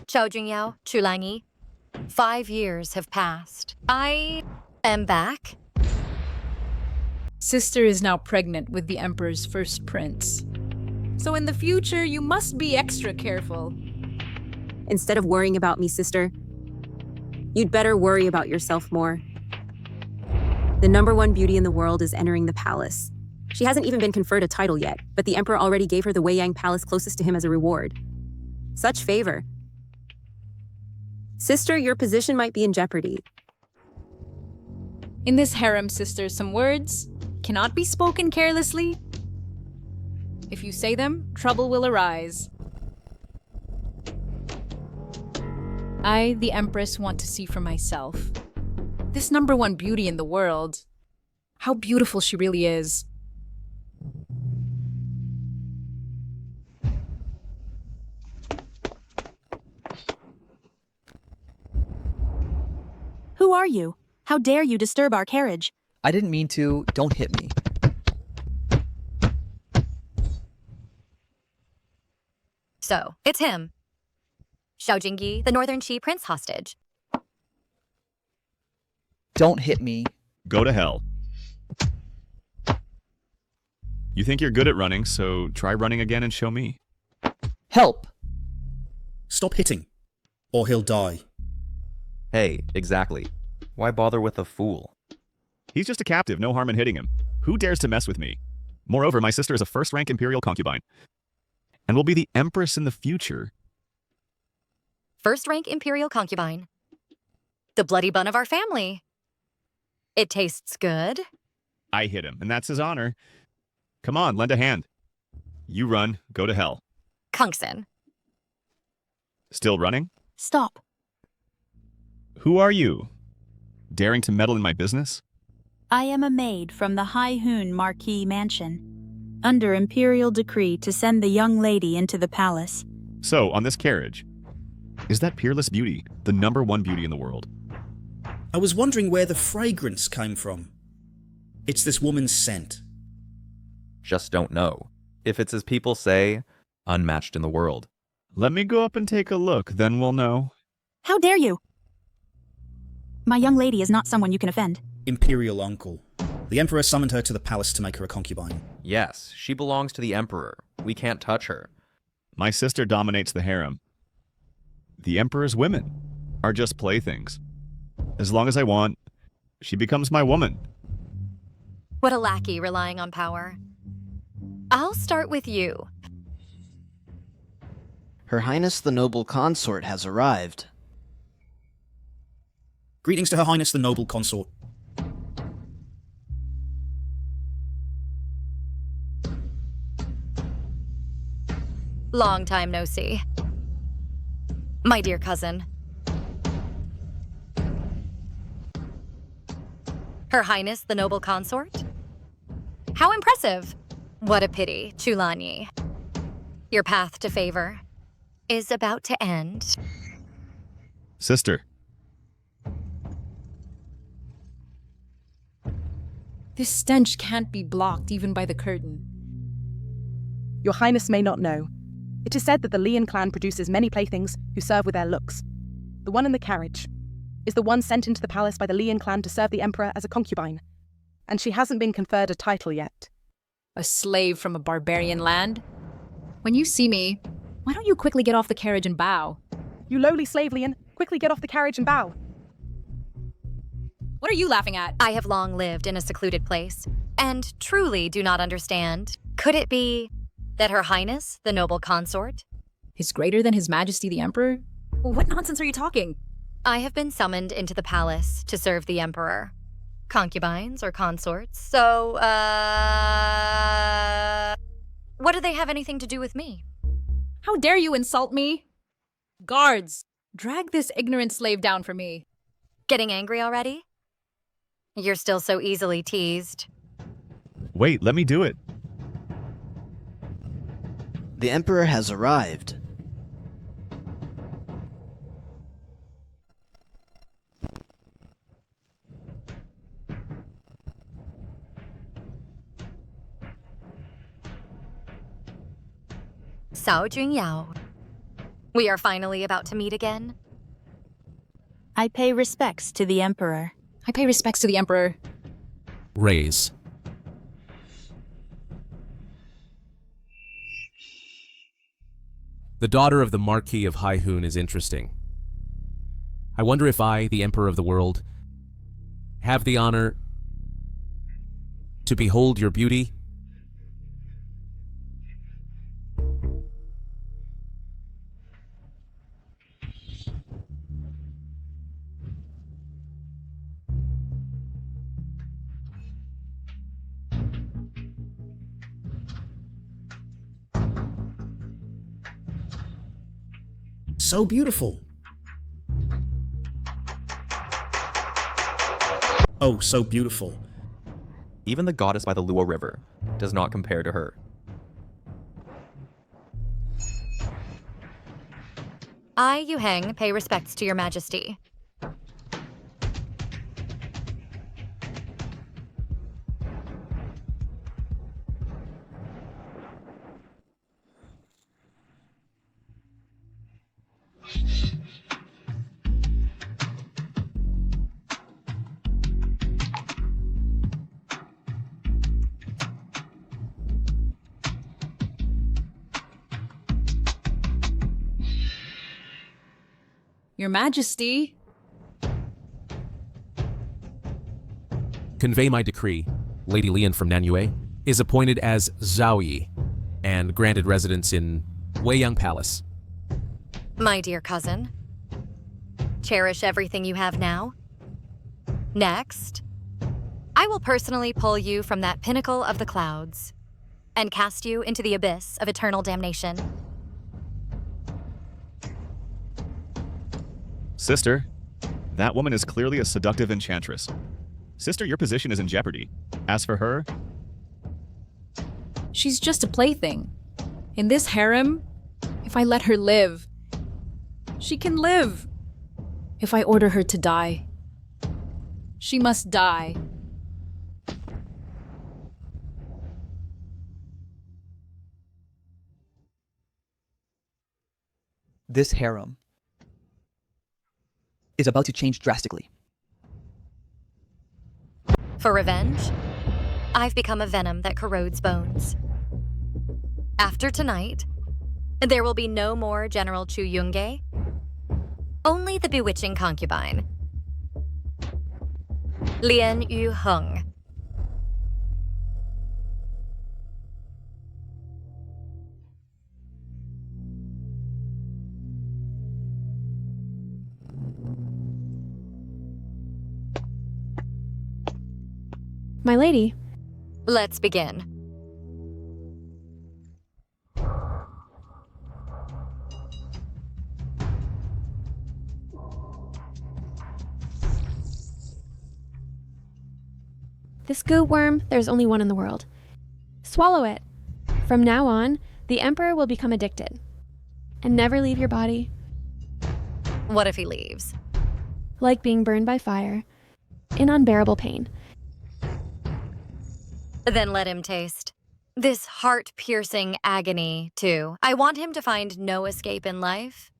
Zhao Jungyao, Chulanyi. 5 years have passed. I am back. Sister is now pregnant with the Emperor's first prince. So in the future, you must be extra careful. Instead of worrying about me, sister, you'd better worry about yourself more. The #1 beauty in the world is entering the palace. She hasn't even been conferred a title yet, but the Emperor already gave her the Weiyang Palace closest to him as a reward. Such favor. Sister, your position might be in jeopardy. In this harem, sister, some words cannot be spoken carelessly. If you say them, trouble will arise. I, the Empress, want to see for myself. This #1 beauty in the world. How beautiful she really is. Who are you? How dare you disturb our carriage? I didn't mean to. Don't hit me. So, it's him. Xiao Jingyi, the Northern Qi Prince hostage. Don't hit me. Go to hell. You think you're good at running, so try running again and show me. Help! Stop hitting, or he'll die. Hey, exactly. Why bother with a fool? He's just a captive, no harm in hitting him. Who dares to mess with me? Moreover, my sister is a first-rank Imperial concubine, and will be the Empress in the future. First-rank Imperial concubine. The bloody bun of our family. It tastes good. I hit him, and that's his honor. Come on, lend a hand. You run, go to hell. Kungsin. Still running? Stop. Who are you? Daring to meddle in my business? I am a maid from the Hai Hun Marquis Mansion, under Imperial decree to send the young lady into the palace. So, on this carriage, is that peerless beauty the #1 beauty in the world? I was wondering where the fragrance came from. It's this woman's scent. Just don't know. If it's as people say, unmatched in the world. Let me go up and take a look, then we'll know. How dare you? My young lady is not someone you can offend. Imperial uncle. The Emperor summoned her to the palace to make her a concubine. Yes, she belongs to the Emperor. We can't touch her. My sister dominates the harem. The Emperor's women are just playthings. As long as I want, she becomes my woman. What a lackey relying on power. I'll start with you. Her Highness the Noble Consort has arrived. Greetings to Her Highness the Noble Consort. Long time no see. My dear cousin. Her Highness the Noble Consort? How impressive! What a pity, Chulanyi. Your path to favor is about to end. Sister. This stench can't be blocked even by the curtain. Your Highness may not know. It is said that the Lian clan produces many playthings who serve with their looks. The one in the carriage is the one sent into the palace by the Lian clan to serve the Emperor as a concubine, and she hasn't been conferred a title yet. A slave from a barbarian land? When you see me, why don't you quickly get off the carriage and bow? You lowly slave Lian, quickly get off the carriage and bow. What are you laughing at? I have long lived in a secluded place, and truly do not understand. Could it be that Her Highness, the Noble Consort, is greater than His Majesty the Emperor? What nonsense are you talking? I have been summoned into the palace to serve the Emperor. Concubines or consorts, so, what do they have anything to do with me? How dare you insult me? Guards, drag this ignorant slave down for me. Getting angry already? You're still so easily teased. Wait, let me do it. The Emperor has arrived. Sao Junyao. We are finally about to meet again. I pay respects to the Emperor. I pay respects to the Emperor. Raise. The daughter of the Marquis of Haihoon is interesting. I wonder if I, the Emperor of the world, have the honor to behold your beauty. So beautiful. Oh, so beautiful. Even the goddess by the Luo River does not compare to her. I, Yu Heng, pay respects to your majesty. Your Majesty. Convey my decree. Lady Lian from Nanyue is appointed as Zhaoyi and granted residence in Weiyang Palace. My dear cousin, cherish everything you have now. Next, I will personally pull you from that pinnacle of the clouds and cast you into the abyss of eternal damnation. Sister, that woman is clearly a seductive enchantress. Sister, your position is in jeopardy. As for her, She's just a plaything. In this harem, if I let her live, she can live. If I order her to die, she must die. This harem is about to change drastically. For revenge, I've become a venom that corrodes bones. After tonight, there will be no more General Chu Yunge, only the bewitching concubine, Lian Yu Heng. My lady. Let's begin. This goo worm, there's only one in the world. Swallow it. From now on, the Emperor will become addicted. And never leave your body. What if he leaves? Like being burned by fire. In unbearable pain. Then let him taste this heart-piercing agony, too. I want him to find no escape in life,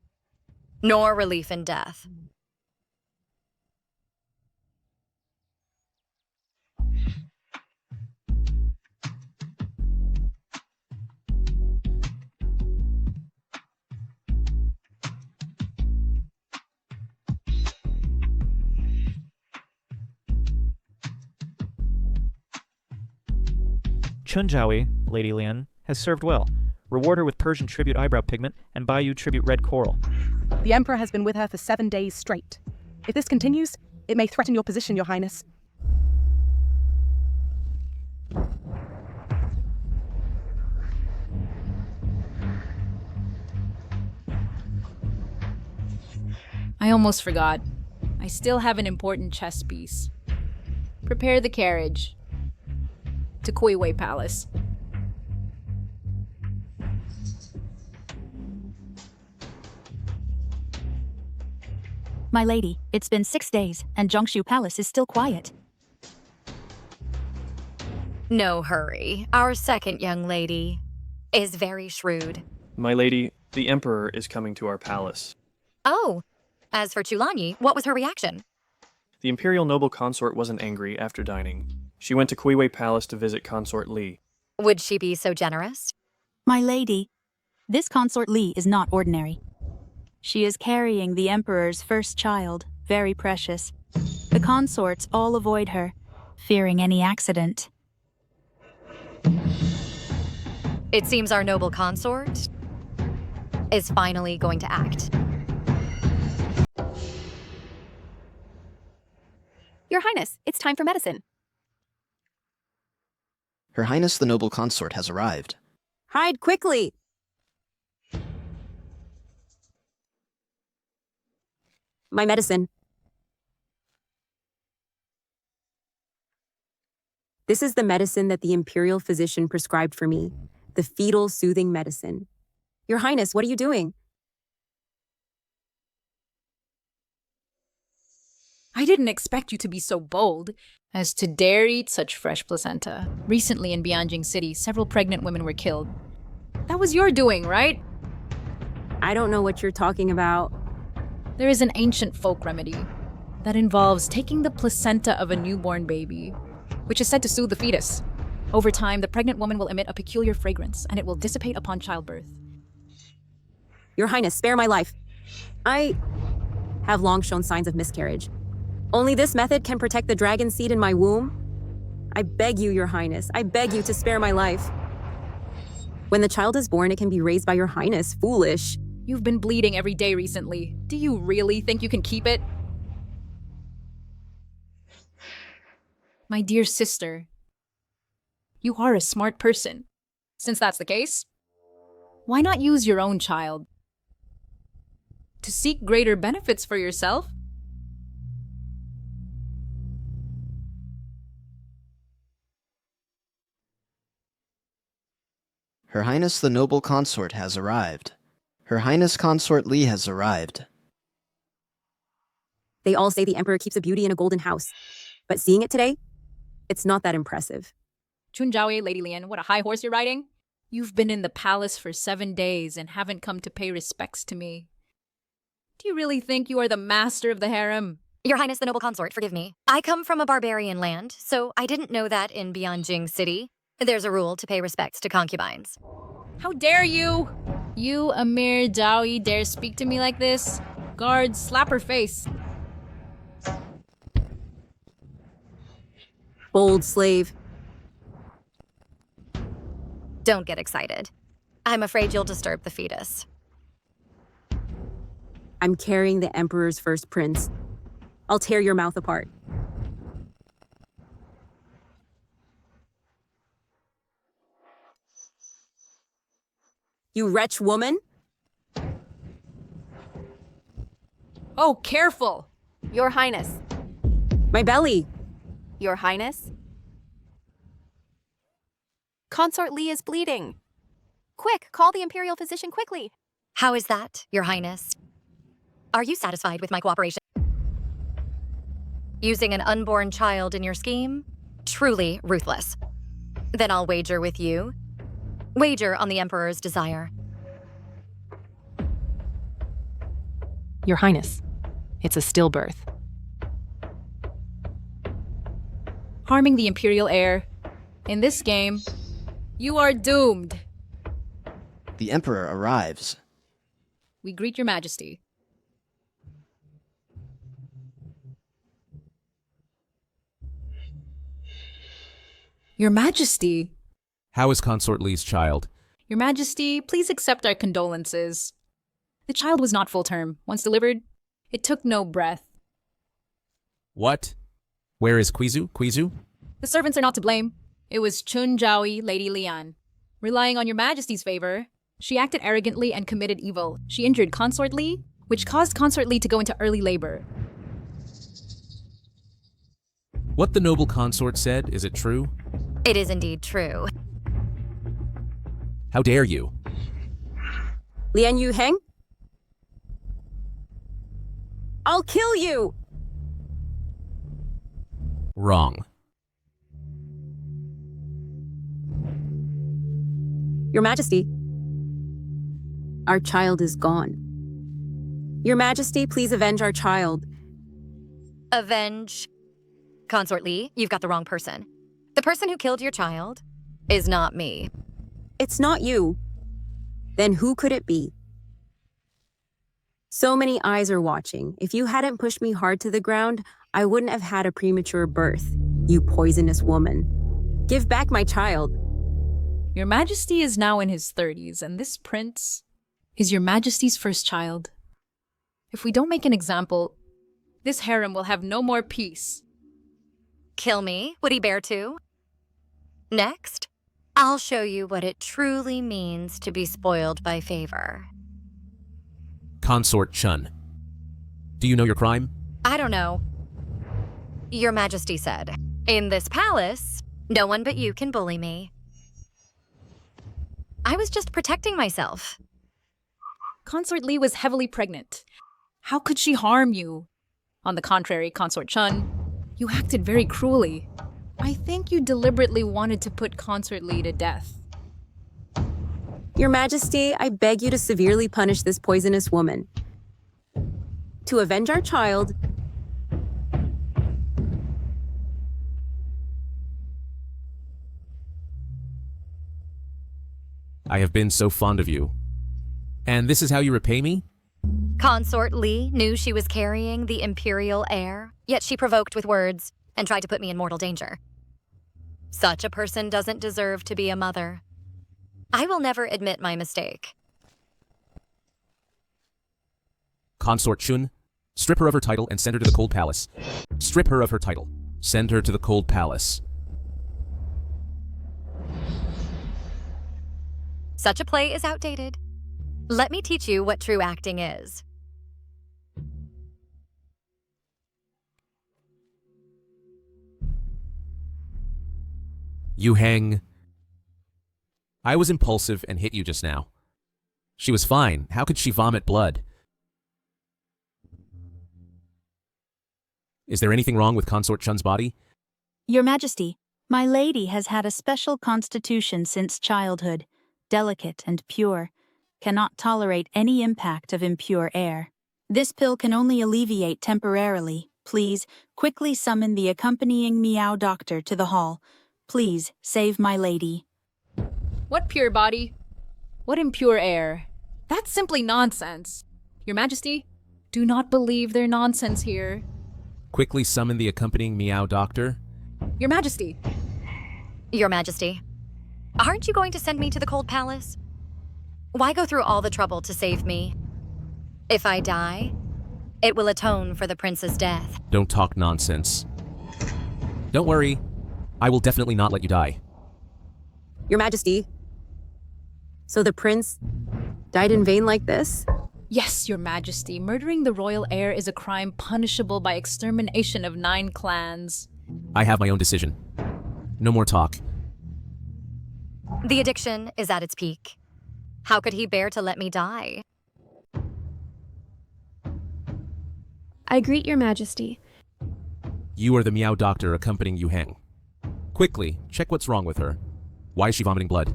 nor relief in death. Chunjawi, Lady Lian, has served well. Reward her with Persian tribute eyebrow pigment and buy you tribute red coral. The Emperor has been with her for 7 days straight. If this continues, it may threaten your position, Your Highness. I almost forgot. I still have an important chess piece. Prepare the carriage to Kuiwei Palace. My lady, it's been 6 days, and Zhongshu Palace is still quiet. No hurry. Our second young lady is very shrewd. My lady, the Emperor is coming to our palace. Oh, as for Chulanyi, what was her reaction? The Imperial noble consort wasn't angry after dining. She went to Kuiwei Palace to visit Consort Li. Would she be so generous? My lady, this Consort Li is not ordinary. She is carrying the Emperor's first child, very precious. The consorts all avoid her, fearing any accident. It seems our noble consort is finally going to act. Your Highness, it's time for medicine. Her Highness the noble consort has arrived. Hide quickly! My medicine. This is the medicine that the Imperial physician prescribed for me, the fetal soothing medicine. Your Highness, what are you doing? I didn't expect you to be so bold as to dare eat such fresh placenta. Recently in Bianjing City, several pregnant women were killed. That was your doing, right? I don't know what you're talking about. There is an ancient folk remedy that involves taking the placenta of a newborn baby, which is said to soothe the fetus. Over time, the pregnant woman will emit a peculiar fragrance, and it will dissipate upon childbirth. Your Highness, spare my life. I have long shown signs of miscarriage. Only this method can protect the dragon seed in my womb. I beg you, Your Highness, I beg you to spare my life. When the child is born, it can be raised by Your Highness. Foolish. You've been bleeding every day recently. Do you really think you can keep it? My dear sister, you are a smart person. Since that's the case, why not use your own child to seek greater benefits for yourself? Her Highness the noble consort has arrived. Her Highness Consort Li has arrived. They all say the Emperor keeps a beauty in a golden house. But seeing it today, it's not that impressive. Chunjiaoe, Lady Lian, what a high horse you're riding. You've been in the palace for 7 days and haven't come to pay respects to me. Do you really think you are the master of the harem? Your Highness the noble consort, forgive me. I come from a barbarian land, so I didn't know that in Bianjing City, there's a rule to pay respects to concubines. How dare you! You, Amir Dawi, dare speak to me like this? Guards, slap her face. Bold slave. Don't get excited. I'm afraid you'll disturb the fetus. I'm carrying the Emperor's first prince. I'll tear your mouth apart. You wretch woman! Oh, careful! Your Highness. My belly! Your Highness. Consort Li is bleeding. Quick, call the Imperial physician quickly. How is that, Your Highness? Are you satisfied with my cooperation? Using an unborn child in your scheme? Truly ruthless. Then I'll wager with you. Wager on the Emperor's desire. Your Highness, it's a stillbirth. Harming the Imperial heir. In this game, you are doomed. The Emperor arrives. We greet your Majesty. Your Majesty. How is Consort Li's child? Your Majesty, please accept our condolences. The child was not full term. Once delivered, it took no breath. What? Where is Quizu? Quizu? The servants are not to blame. It was Chunjiaoe, Lady Lian. Relying on your Majesty's favor, she acted arrogantly and committed evil. She injured Consort Li, which caused Consort Li to go into early labor. What the noble consort said, is it true? It is indeed true. How dare you? Lian Yu Heng? I'll kill you! Wrong. Your Majesty. Our child is gone. Your Majesty, please avenge our child. Avenge? Consort Lee, you've got the wrong person. The person who killed your child is not me. It's not you. Then who could it be? So many eyes are watching. If you hadn't pushed me hard to the ground, I wouldn't have had a premature birth, you poisonous woman. Give back my child. Your Majesty is now in his 30s, and this prince is Your Majesty's first child. If we don't make an example, this harem will have no more peace. Kill me? Would he bear to? Next, I'll show you what it truly means to be spoiled by favor. Consort Chun. Do you know your crime? I don't know. Your Majesty said, in this palace, no one but you can bully me. I was just protecting myself. Consort Lee was heavily pregnant. How could she harm you? On the contrary, Consort Chun, you acted very cruelly. I think you deliberately wanted to put Consort Lee to death. Your Majesty, I beg you to severely punish this poisonous woman. To avenge our child, I have been so fond of you. And this is how you repay me? Consort Lee knew she was carrying the Imperial heir, yet she provoked with words and tried to put me in mortal danger. Such a person doesn't deserve to be a mother. I will never admit my mistake. Consort Chun, strip her of her title and send her to the Cold Palace. Strip her of her title. Send her to the Cold Palace. Such a play is outdated. Let me teach you what true acting is. You hang. I was impulsive and hit you just now. She was fine. How could she vomit blood? Is there anything wrong with Consort Chun's body? Your Majesty, my lady has had a special constitution since childhood, delicate and pure, cannot tolerate any impact of impure air. This pill can only alleviate temporarily. Please, quickly summon the accompanying Meow doctor to the hall. Please, save my lady. What pure body? What impure air? That's simply nonsense. Your Majesty, do not believe their nonsense here. Quickly summon the accompanying Meow doctor. Your Majesty. Your Majesty, aren't you going to send me to the Cold Palace? Why go through all the trouble to save me? If I die, it will atone for the prince's death. Don't talk nonsense. Don't worry. I will definitely not let you die. Your Majesty. So the prince died in vain like this? Yes, Your Majesty. Murdering the royal heir is a crime punishable by extermination of 9 clans. I have my own decision. No more talk. The addiction is at its peak. How could he bear to let me die? I greet Your Majesty. You are the Meow doctor accompanying Yu Heng. Quickly, check what's wrong with her. Why is she vomiting blood?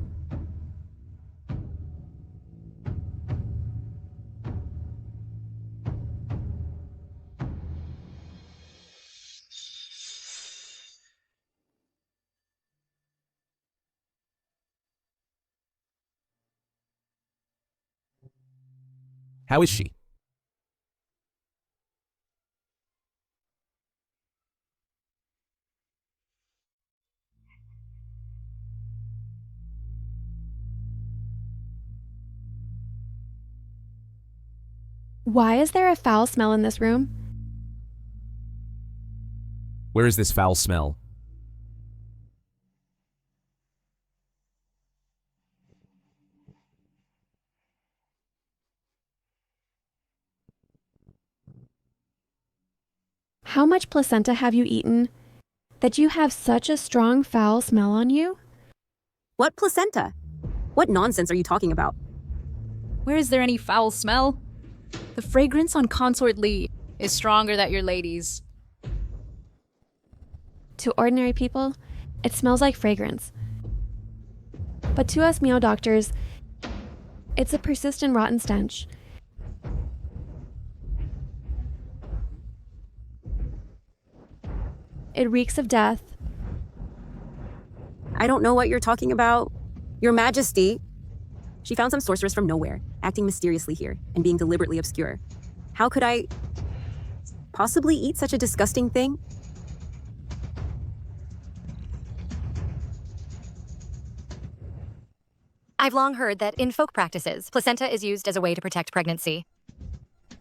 How is she? Why is there a foul smell in this room? Where is this foul smell? How much placenta have you eaten that you have such a strong foul smell on you? What placenta? What nonsense are you talking about? Where is there any foul smell? The fragrance on Consort Lee is stronger than your lady's. To ordinary people, it smells like fragrance. But to us Meow doctors, It's a persistent rotten stench. It reeks of death. I don't know what you're talking about. Your Majesty. She found some sorceress from nowhere, acting mysteriously here and being deliberately obscure. How could I possibly eat such a disgusting thing? I've long heard that in folk practices, placenta is used as a way to protect pregnancy.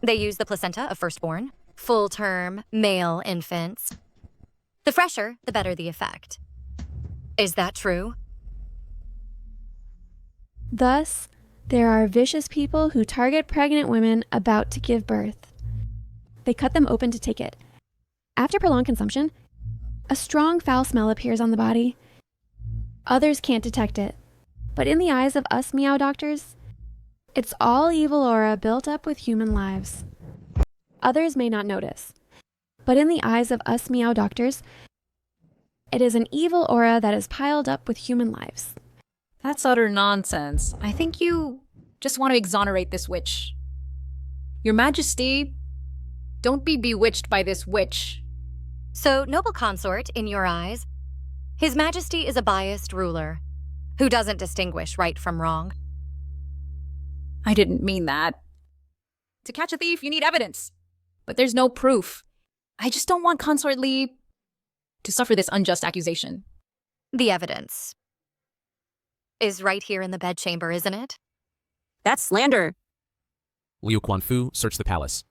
They use the placenta of firstborn, full-term, male infants. The fresher, the better the effect. Is that true? Thus, there are vicious people who target pregnant women about to give birth. They cut them open to take it. After prolonged consumption, a strong foul smell appears on the body. Others can't detect it, but in the eyes of us meow doctors, it's all evil aura built up with human lives. Others may not notice, but in the eyes of us meow doctors, it is an evil aura that is piled up with human lives. That's utter nonsense. I think you just want to exonerate this witch. Your Majesty, don't be bewitched by this witch. So, noble consort, in your eyes, His Majesty is a biased ruler who doesn't distinguish right from wrong. I didn't mean that. To catch a thief, you need evidence. But there's no proof. I just don't want Consort Lee to suffer this unjust accusation. The evidence is right here in the bedchamber, isn't it? That's slander. Liu Quanfu, search the palace.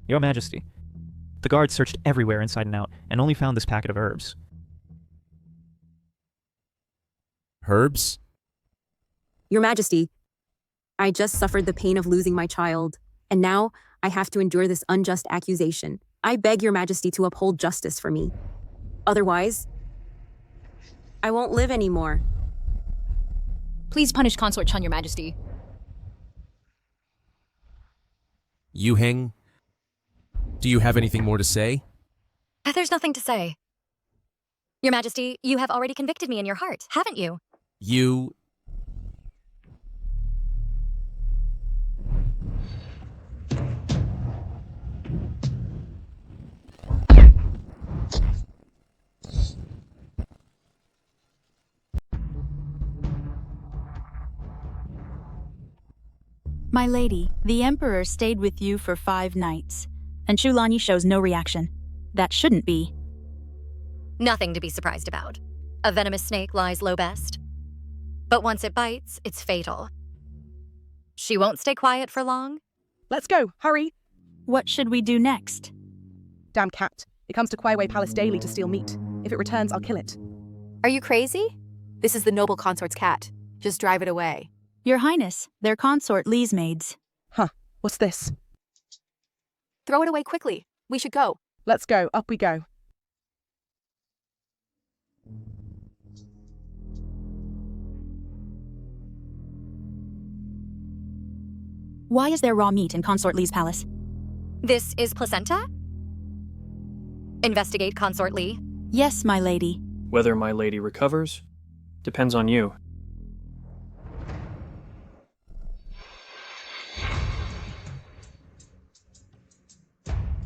Your Majesty, the guards searched everywhere inside and out and only found this packet of herbs. Herbs? Your Majesty, I just suffered the pain of losing my child, and now I have to endure this unjust accusation. I beg Your Majesty to uphold justice for me. Otherwise, I won't live anymore. Please punish Consort Chun, Your Majesty. Yu Heng, do you have anything more to say? There's nothing to say. Your Majesty, you have already convicted me in your heart, haven't you? You... My lady, the Emperor stayed with you for 5 nights, and Shulani shows no reaction. That shouldn't be. Nothing to be surprised about. A venomous snake lies low best. But once it bites, it's fatal. She won't stay quiet for long. Let's go, hurry! What should we do next? Damn cat. It comes to Kuai Palace daily to steal meat. If it returns, I'll kill it. Are you crazy? This is the noble consort's cat. Just drive it away. Your Highness, they're Consort Lee's maids. Huh, what's this? Throw it away quickly. We should go. Let's go, up we go. Why is there raw meat in Consort Lee's palace? This is placenta? Investigate Consort Lee. Yes, my lady. Whether my lady recovers depends on you.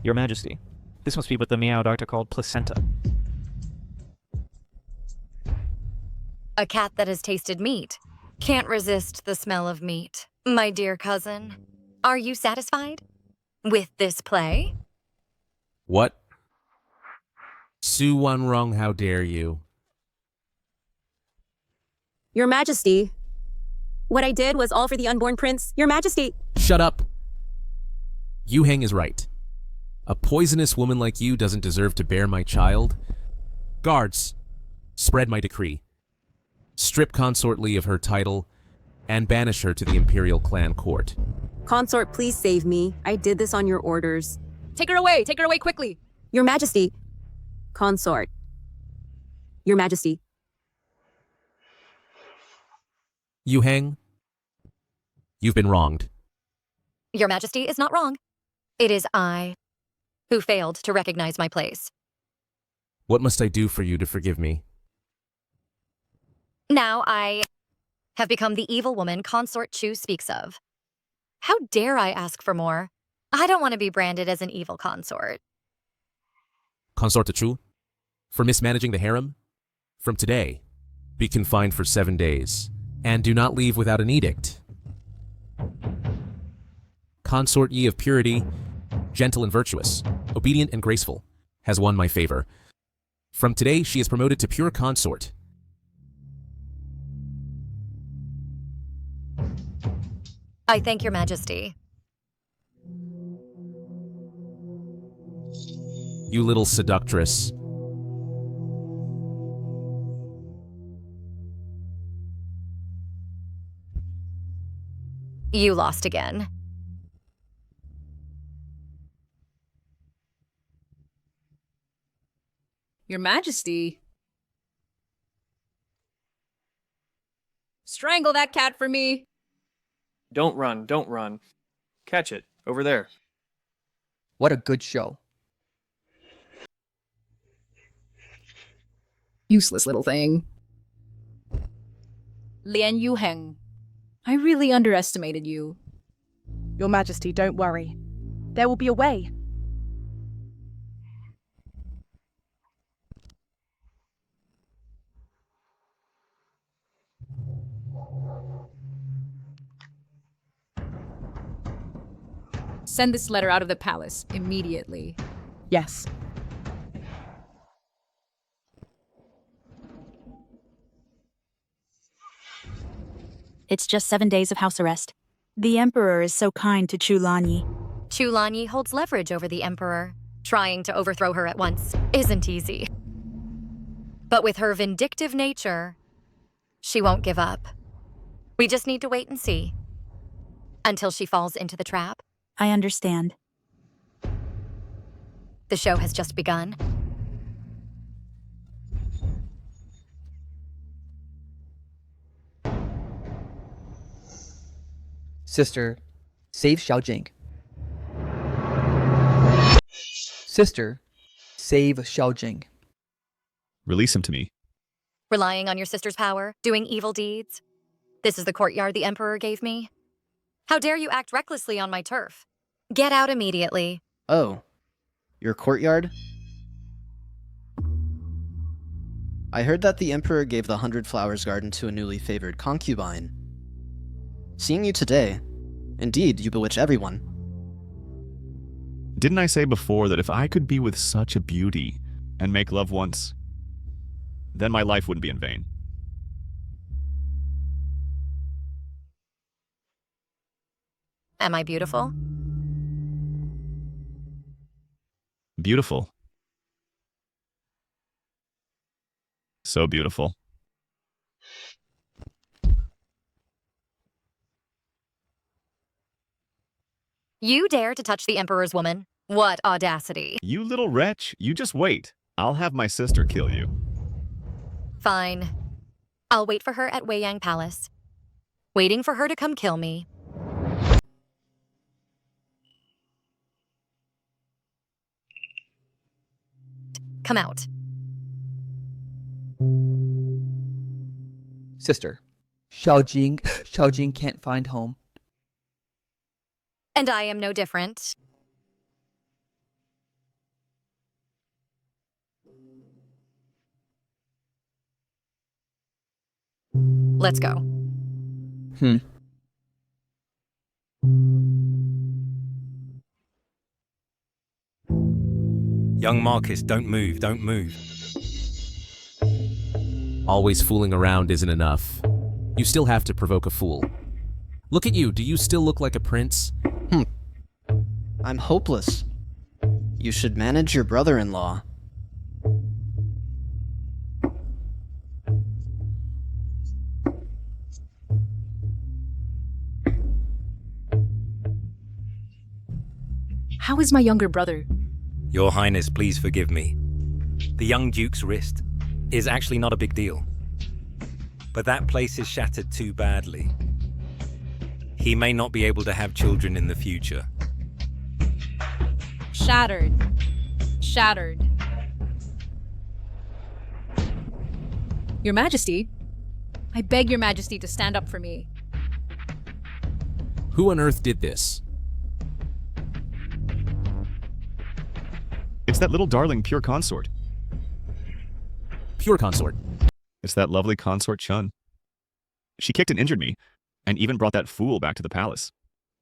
Your Majesty, this must be what the meow doctor called placenta. A cat that has tasted meat can't resist the smell of meat. My dear cousin, are you satisfied with this play? What? Su Wan Rong, how dare you? Your Majesty, what I did was all for the unborn prince. Your Majesty! Shut up! Yu Heng is right. A poisonous woman like you doesn't deserve to bear my child. Guards, spread my decree. Strip Consort Lee of her title and banish her to the Imperial clan court. Consort, please save me. I did this on your orders. Take her away quickly. Your Majesty. Consort. Your Majesty. Yu Heng, you've been wronged. Your Majesty is not wrong. It is I who failed to recognize my place. What must I do for you to forgive me? Now I have become the evil woman Consort Chu speaks of. How dare I ask for more? I don't want to be branded as an evil consort. Consort Chu? For mismanaging the harem? From today, be confined for 7 days, and do not leave without an edict. Consort Yi of purity, gentle and virtuous, obedient and graceful, has won my favor. From today, she is promoted to pure consort. I thank your majesty. You little seductress. You lost again. Your Majesty. Strangle that cat for me. Don't run, don't run. Catch it, over there. What a good show. Useless little thing. Lian Yuheng. I really underestimated you. Your Majesty, don't worry. There will be a way. Send this letter out of the palace immediately. Yes. It's just 7 days of house arrest. The Emperor is so kind to Chu Lanyi. Chu Lanyi holds leverage over the Emperor. Trying to overthrow her at once isn't easy. But with her vindictive nature, she won't give up. We just need to wait and see. Until she falls into the trap. I understand. The show has just begun. Sister, save Xiaojing. Sister, save Xiaojing. Release him to me. Relying on your sister's power, doing evil deeds. This is the courtyard the Emperor gave me. How dare you act recklessly on my turf? Get out immediately. Oh, your courtyard? I heard that the Emperor gave the 100 Flowers Garden to a newly favored concubine. Seeing you today, indeed, you bewitch everyone. Didn't I say before that if I could be with such a beauty and make love once, then my life wouldn't be in vain? Am I beautiful? Beautiful. So beautiful. You dare to touch the Emperor's woman? What audacity. You little wretch, you just wait. I'll have my sister kill you. Fine. I'll wait for her at Weiyang Palace. Waiting for her to come kill me. Come out. Sister, Xiaojing can't find home. And I am no different. Let's go. Young Marcus, don't move, don't move. Always fooling around isn't enough. You still have to provoke a fool. Look at you, do you still look like a prince? I'm hopeless. You should manage your brother-in-law. How is my younger brother? Your Highness, please forgive me. The young Duke's wrist is actually not a big deal. But that place is shattered too badly. He may not be able to have children in the future. Shattered. Shattered. Your Majesty, I beg Your Majesty to stand up for me. Who on earth did this? It's that little darling pure consort. Pure consort. It's that lovely consort Chun. She kicked and injured me, and even brought that fool back to the palace.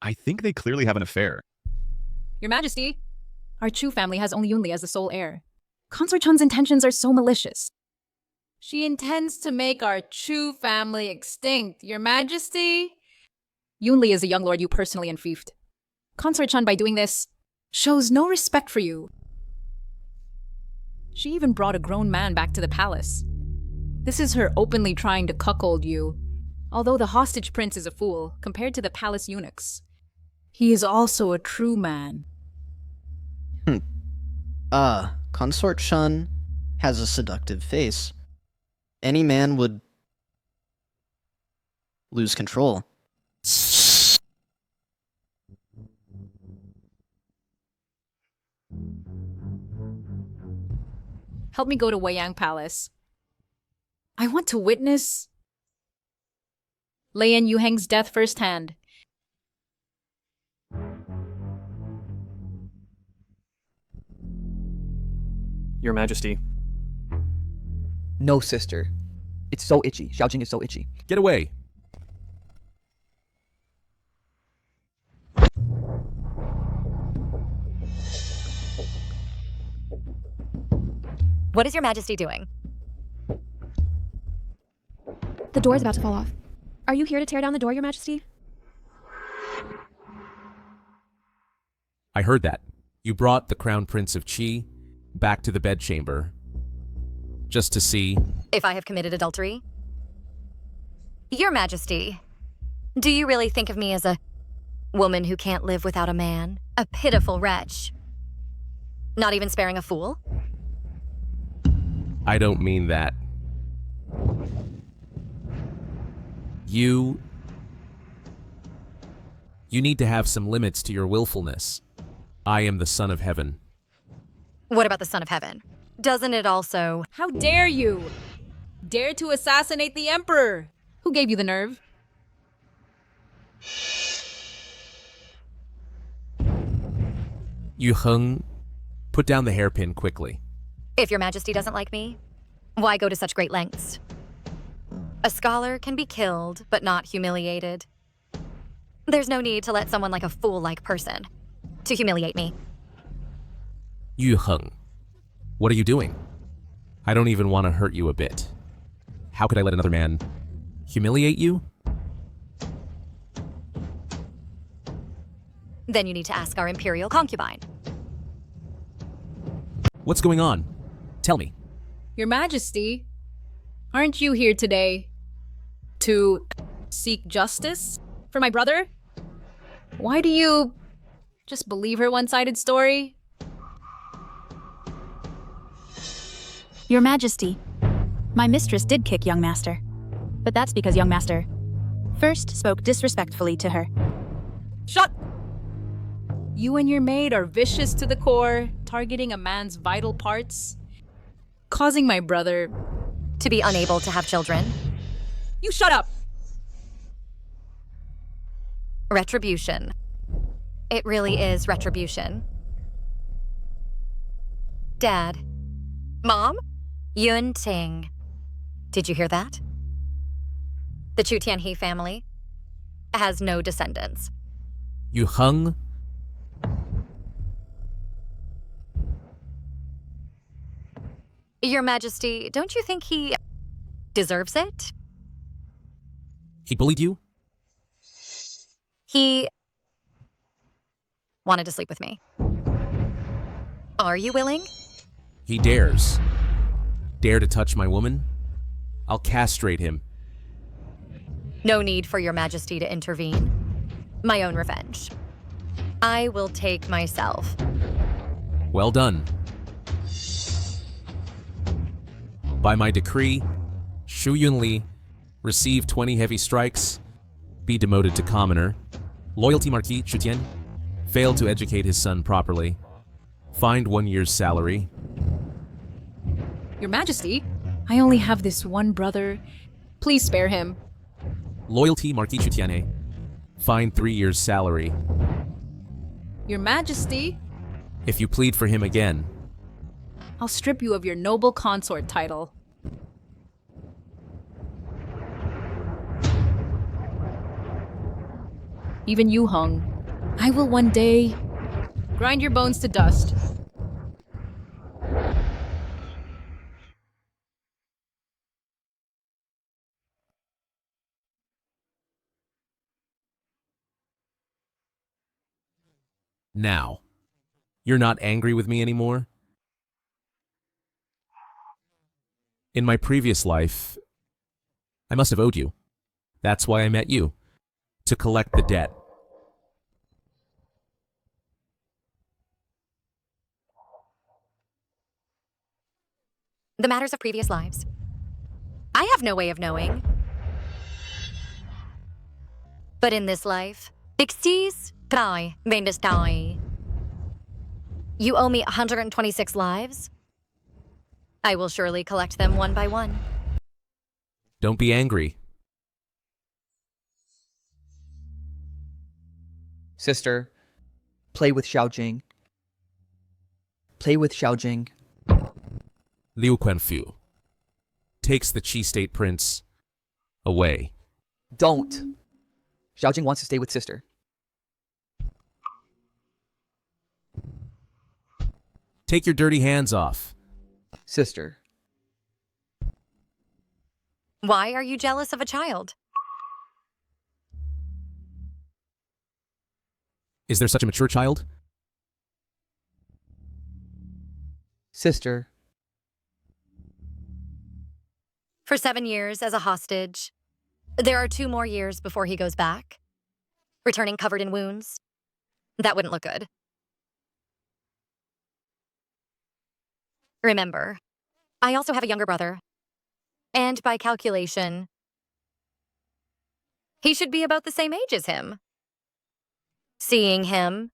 I think they clearly have an affair. Your Majesty, our Chu family has only Yunli as the sole heir. Consort Chun's intentions are so malicious. She intends to make our Chu family extinct, Your Majesty. Yunli is a young lord you personally enfeoffed. Consort Chun, by doing this, shows no respect for you. She even brought a grown man back to the palace. This is her openly trying to cuckold you. Although the hostage prince is a fool, compared to the palace eunuchs, he is also a true man. Consort Chun has a seductive face. Any man would lose control. Help me go to Weiyang Palace. I want to witness Lian Yuheng's death firsthand. Your Majesty. No, sister. It's so itchy. Xiaojing is so itchy. Get away. What is Your Majesty doing? The door is about to fall off. Are you here to tear down the door, Your Majesty? I heard that. You brought the Crown Prince of Qi back to the bedchamber just to see If I have committed adultery? Your Majesty, do you really think of me as a woman who can't live without a man? A pitiful wretch? Not even sparing a fool? I don't mean that. You need to have some limits to your willfulness. I am the Son of Heaven. What about the Son of Heaven? Doesn't it also... How dare you? Dare to assassinate the Emperor? Who gave you the nerve? Yu Heng, put down the hairpin quickly. If Your Majesty doesn't like me, why go to such great lengths? A scholar can be killed, but not humiliated. There's no need to let someone like a fool-like person to humiliate me. Yu Heng, what are you doing? I don't even want to hurt you a bit. How could I let another man humiliate you? Then you need to ask our Imperial concubine. What's going on? Tell me. Your Majesty, aren't you here today to seek justice for my brother? Why do you just believe her one-sided story? Your Majesty, my mistress did kick young master. But that's because young master first spoke disrespectfully to her. Shut! You and your maid are vicious to the core, targeting a man's vital parts, causing my brother to be unable to have children. You shut up! Retribution. It really is retribution. Dad. Mom? Yun Ting. Did you hear that? The Chu Tianhe family has no descendants. Yu Heng? Your Majesty, don't you think he deserves it? He bullied you? He wanted to sleep with me. Are you willing? He dares. Dare to touch my woman? I'll castrate him. No need for Your Majesty to intervene. My own revenge. I will take myself. Well done. By my decree, Shu Yunli receive 20 heavy strikes, be demoted to commoner. Loyalty Marquis Chutian failed to educate his son properly. Find 1 year's salary. Your Majesty, I only have this one brother. Please spare him. Loyalty, Marquis Chutiane. Find 3 years' salary. Your Majesty, If you plead for him again, I'll strip you of your noble consort title. Even you, Hung. I will one day grind your bones to dust. now. You're not angry with me anymore? In my previous life, I must have owed you. That's why I met you. To collect the debt. The matters of previous lives. I have no way of knowing. But in this life, Dixie's cry, die. You owe me 126 lives. I will surely collect them one by one. Don't be angry. Sister, play with Xiaojing. Play with Xiaojing. Liu Quanfu takes the Qi State Prince away. Don't. Xiaojing wants to stay with sister. Take your dirty hands off. Sister. Why are you jealous of a child? Is there such a mature child? Sister. For 7 years as a hostage. There are 2 more years before he goes back. Returning covered in wounds. That wouldn't look good. Remember, I also have a younger brother. And by calculation, he should be about the same age as him. Seeing him,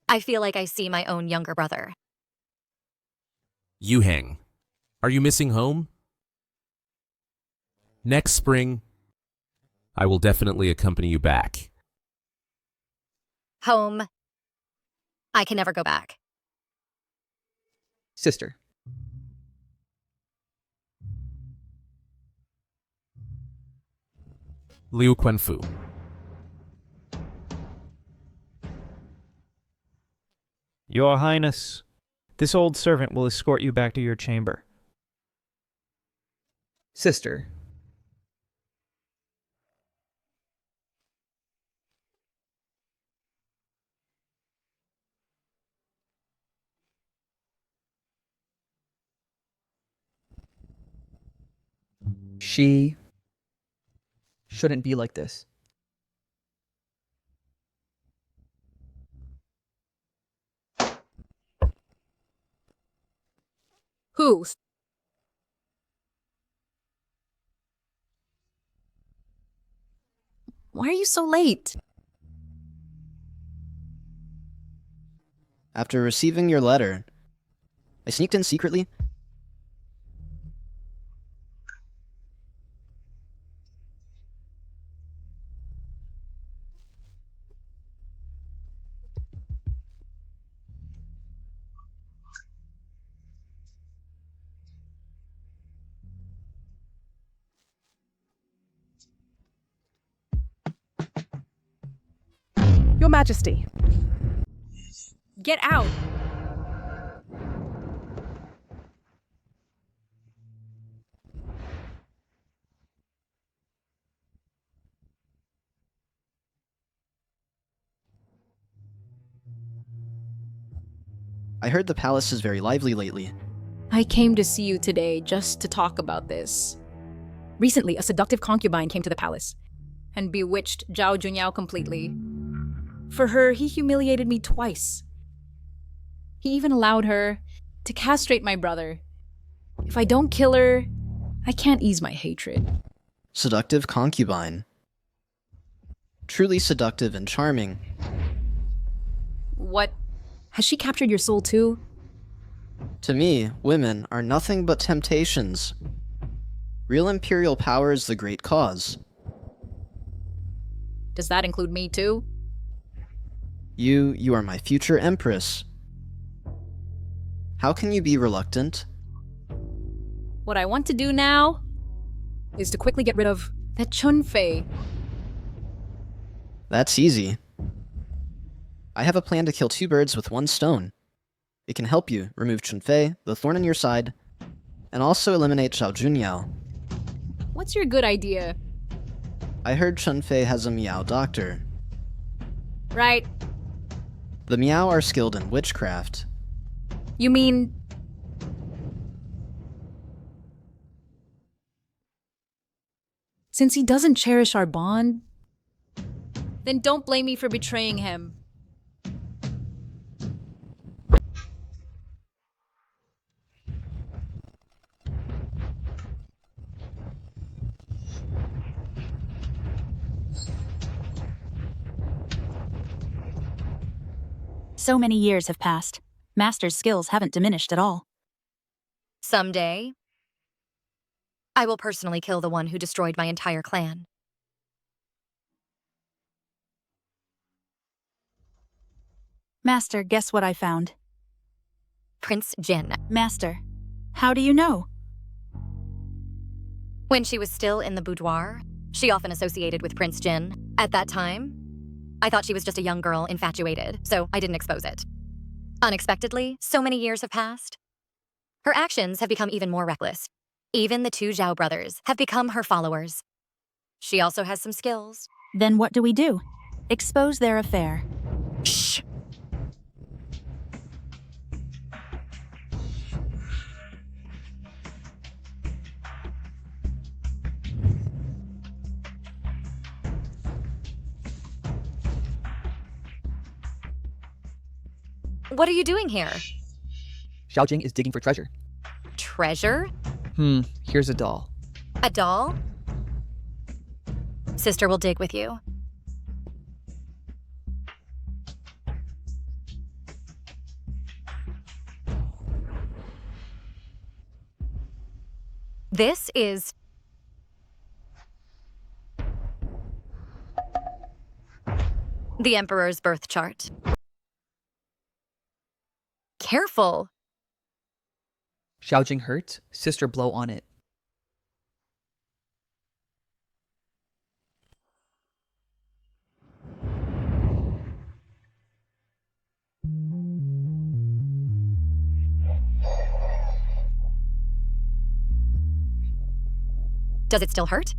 I feel like I see my own younger brother. Yu Heng, are you missing home? Next spring, I will definitely accompany you back. Home. I can never go back. Sister. Liu Quanfu. Your Highness, this old servant will escort you back to your chamber. Sister. She shouldn't be like this. Who? Why are you so late? After receiving your letter, I sneaked in secretly. Your Majesty. Get out! I heard the palace is very lively lately. I came to see you today just to talk about this. Recently, a seductive concubine came to the palace and bewitched Zhao Junyao completely. For her, he humiliated me twice. He even allowed her to castrate my brother. If I don't kill her, I can't ease my hatred. Seductive concubine. Truly seductive and charming. What Has she captured your soul too? To me, women are nothing but temptations. Real imperial power is the great cause. Does that include me too? You are my future empress. How can you be reluctant? What I want to do now is to quickly get rid of that Chunfei. That's easy. I have a plan to kill 2 birds with 1 stone. It can help you remove Chunfei, the thorn in your side, and also eliminate Zhao Junyao. What's your good idea? I heard Chunfei has a Miao doctor. Right. The Miao are skilled in witchcraft. You mean... Since he doesn't cherish our bond, then don't blame me for betraying him. So many years have passed. Master's skills haven't diminished at all. Someday, I will personally kill the one who destroyed my entire clan. Master, guess what I found? Prince Jin. Master, how do you know? When she was still in the boudoir, she often associated with Prince Jin. At that time, I thought she was just a young girl infatuated, so I didn't expose it. Unexpectedly, so many years have passed. Her actions have become even more reckless. Even the 2 Zhao brothers have become her followers. She also has some skills. Then what do we do? Expose their affair. Shh! What are you doing here? Xiaojing is digging for treasure. Treasure? Here's a doll. A doll? Sister will dig with you. This is... the Emperor's birth chart. Careful! Xiaojing hurt, sister blow on it. Does it still hurt?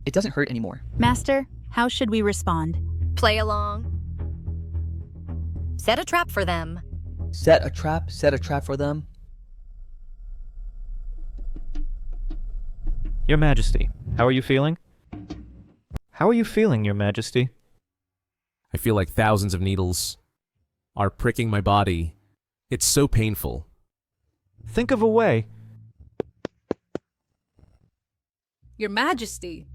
It doesn't hurt anymore. Master, how should we respond? Play along. Set a trap for them. Set a trap for them. Your Majesty, how are you feeling? How are you feeling, Your Majesty? I feel like thousands of needles are pricking my body. It's so painful. Think of a way. Your Majesty.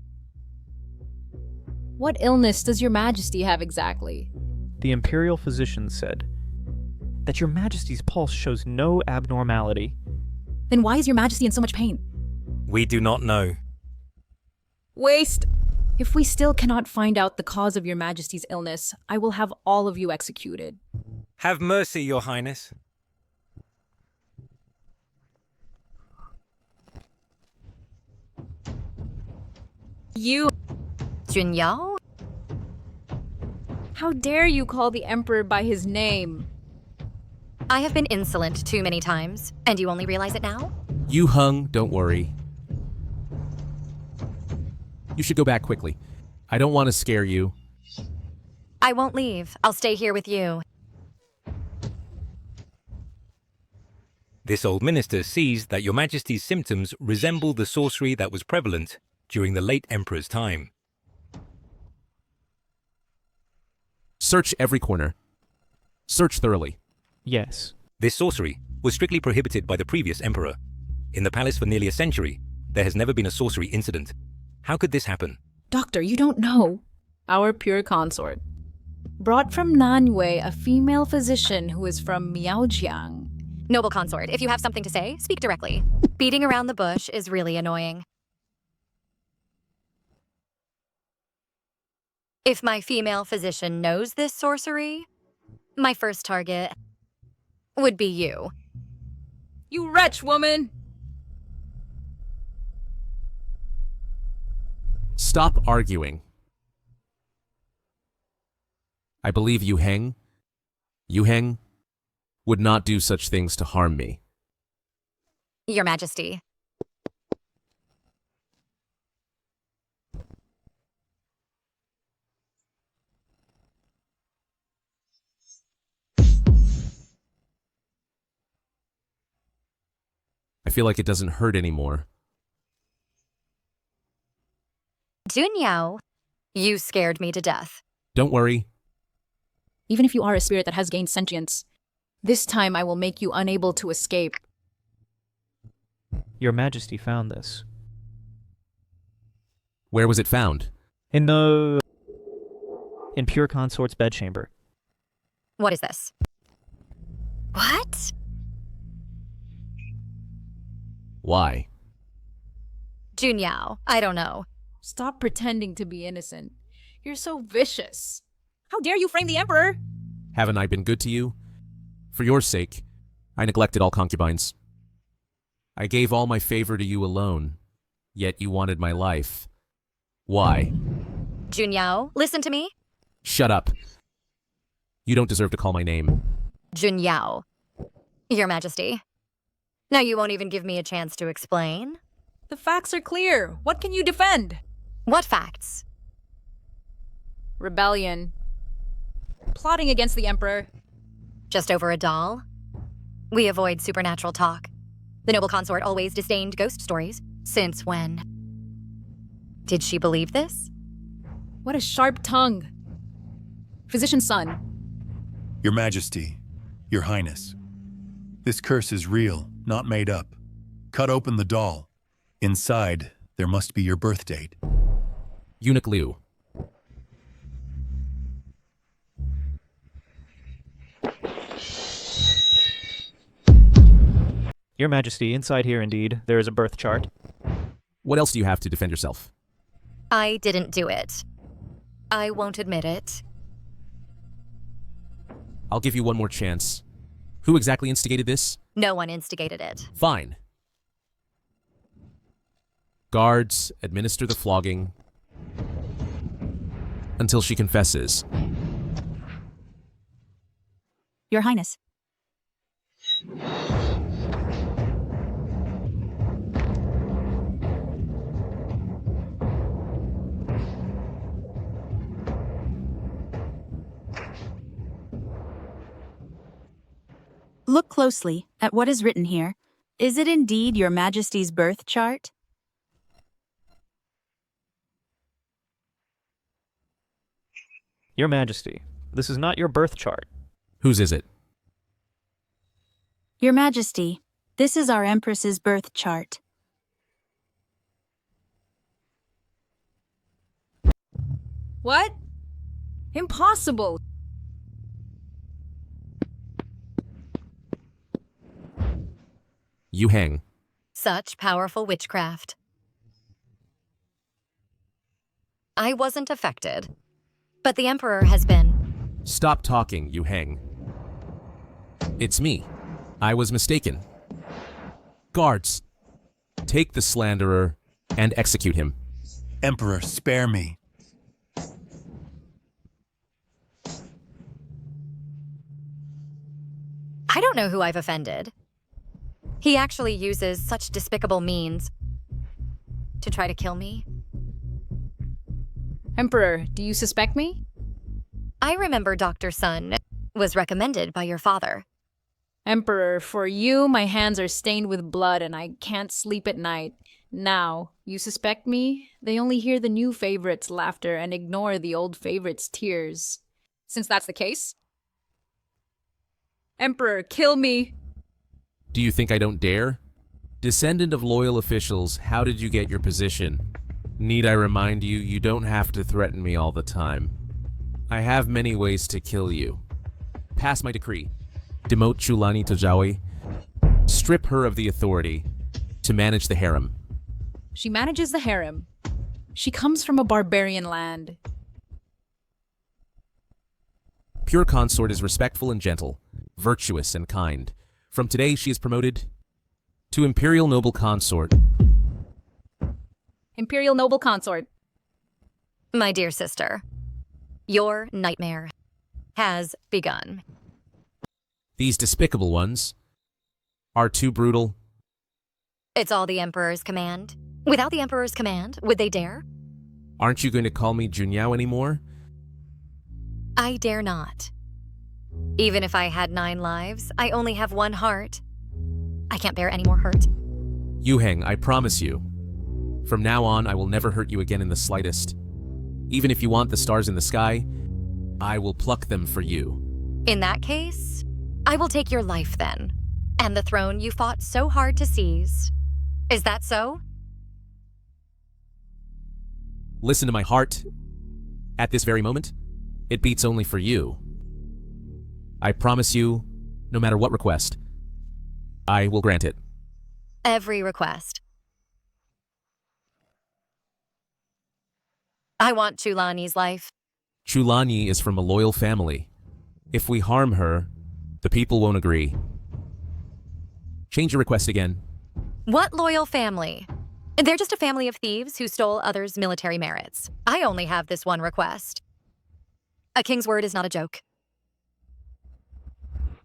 What illness does Your Majesty have exactly? The Imperial physician said that Your Majesty's pulse shows no abnormality. Then why is Your Majesty in so much pain? We do not know. Waste! If we still cannot find out the cause of Your Majesty's illness, I will have all of you executed. Have mercy, Your Highness. You... Junyao? How dare you call the Emperor by his name? I have been insolent too many times, and you only realize it now? You hung, don't worry. You should go back quickly. I don't want to scare you. I won't leave. I'll stay here with you. This old minister sees that Your Majesty's symptoms resemble the sorcery that was prevalent during the late Emperor's time. Search every corner. Search thoroughly. Yes. This sorcery was strictly prohibited by the previous Emperor. In the palace for nearly a century, there has never been a sorcery incident. How could this happen? Doctor, you don't know. Our pure consort. Brought from Nanyue, a female physician who is from Miaojiang. Noble consort, if you have something to say, speak directly. Beating around the bush is really annoying. If my female physician knows this sorcery, my first target would be you. You wretch, woman! Stop arguing. I believe Yu Heng would not do such things to harm me. Your Majesty. I feel like it doesn't hurt anymore. Junyao, you scared me to death. Don't worry. Even if you are a spirit that has gained sentience, this time I will make you unable to escape. Your Majesty found this. Where was it found? In Pure Consort's bedchamber. What is this? What? Why? Junyao, I don't know. Stop pretending to be innocent. You're so vicious. How dare you frame the Emperor? Haven't I been good to you? For your sake, I neglected all concubines. I gave all my favor to you alone, yet you wanted my life. Why? Junyao, listen to me. Shut up. You don't deserve to call my name. Junyao. Your Majesty. Now you won't even give me a chance to explain? The facts are clear. What can you defend? What facts? Rebellion. Plotting against the Emperor. Just over a doll? We avoid supernatural talk. The noble consort always disdained ghost stories. Since when? Did she believe this? What a sharp tongue. Physician's son. Your Majesty, Your Highness. This curse is real, not made up. Cut open the doll. Inside, there must be your birth date. Eunuch Liu. Your Majesty, inside here indeed, there is a birth chart. What else do you have to defend yourself? I didn't do it. I won't admit it. I'll give you one more chance. Who exactly instigated this? No one instigated it. Fine. Guards, administer the flogging until she confesses. Your Highness. Look closely at what is written here. Is it indeed Your Majesty's birth chart? Your Majesty, this is not your birth chart. Whose is it? Your Majesty, this is our Empress's birth chart. What? Impossible. Yu Heng. Such powerful witchcraft. I wasn't affected, but the Emperor has been. Stop talking, Yu Heng. It's me. I was mistaken. Guards, take the slanderer and execute him. Emperor, spare me. I don't know who I've offended. He actually uses such despicable means to try to kill me. Emperor, do you suspect me? I remember Dr. Sun was recommended by your father. Emperor, for you, my hands are stained with blood and I can't sleep at night. Now, you suspect me? They only hear the new favorite's laughter and ignore the old favorite's tears. Since that's the case, Emperor, kill me! Do you think I don't dare? Descendant of loyal officials, how did you get your position? Need I remind you, you don't have to threaten me all the time. I have many ways to kill you. Pass my decree. Demote Chulani Tojawi. Strip her of the authority to manage the harem. She manages the harem. She comes from a barbarian land. Pure Consort is respectful and gentle, virtuous and kind. From today, she is promoted to Imperial Noble Consort. Imperial Noble Consort. My dear sister, your nightmare has begun. These despicable ones are too brutal. It's all the Emperor's command. Without the Emperor's command, would they dare? Aren't you going to call me Junyao anymore? I dare not. Even if I had 9 lives, I only have 1 heart. I can't bear any more hurt. Yuheng, I promise you. From now on, I will never hurt you again in the slightest. Even if you want the stars in the sky, I will pluck them for you. In that case, I will take your life then, and the throne you fought so hard to seize. Is that so? Listen to my heart. At this very moment, it beats only for you. I promise you, no matter what request, I will grant it. Every request. I want Chulani's life. Chulani is from a loyal family. If we harm her, the people won't agree. Change your request again. What loyal family? They're just a family of thieves who stole others' military merits. I only have this one request. A king's word is not a joke.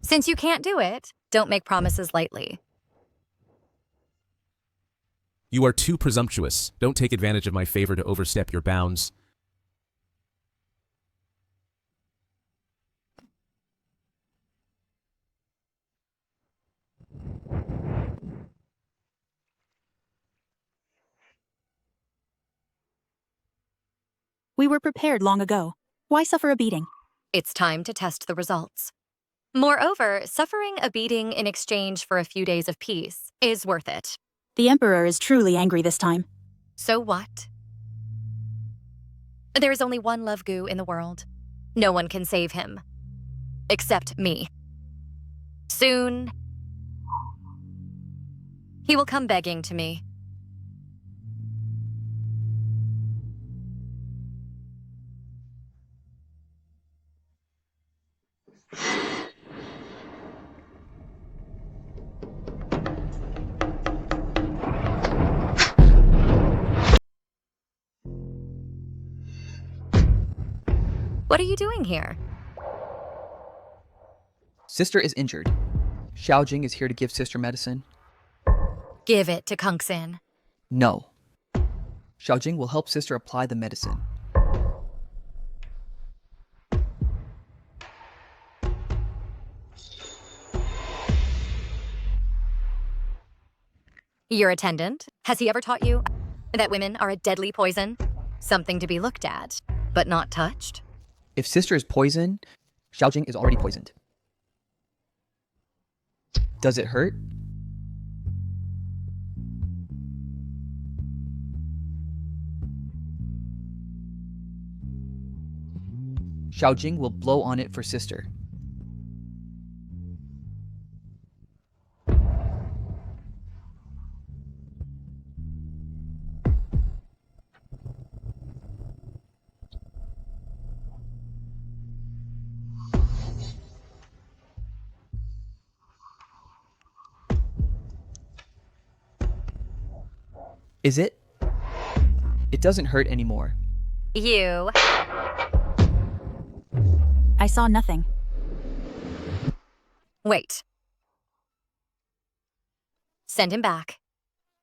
Since you can't do it, don't make promises lightly. You are too presumptuous. Don't take advantage of my favor to overstep your bounds. We were prepared long ago. Why suffer a beating? It's time to test the results. Moreover, suffering a beating in exchange for a few days of peace is worth it. The Emperor is truly angry this time. So what? There is only one Love Goo in the world. No one can save him. Except me. Soon, he will come begging to me. What are you doing here? Sister is injured. Xiaojing is here to give sister medicine. Give it to Kungsin. No. Xiaojing will help sister apply the medicine. Your attendant, has he ever taught you that women are a deadly poison? Something to be looked at, but not touched? If sister is poisoned, Xiaojing is already poisoned. Does it hurt? Xiaojing will blow on it for sister. Is it? It doesn't hurt anymore. You. I saw nothing. Wait. Send him back.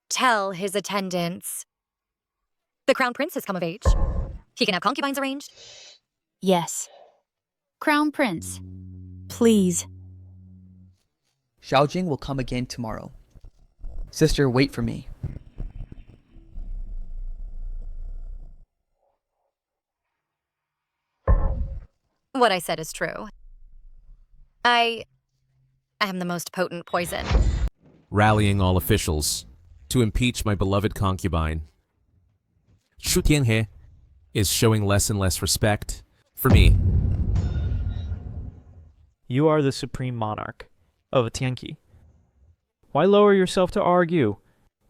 Tell his attendants. The Crown Prince has come of age. He can have concubines arranged. Yes. Crown Prince, please. Xiaojing will come again tomorrow. Sister, wait for me. What I said is true. I am the most potent poison. Rallying all officials to impeach my beloved concubine. Shu Tianhe is showing less and less respect for me. You are the supreme monarch of Tianqi. Why lower yourself to argue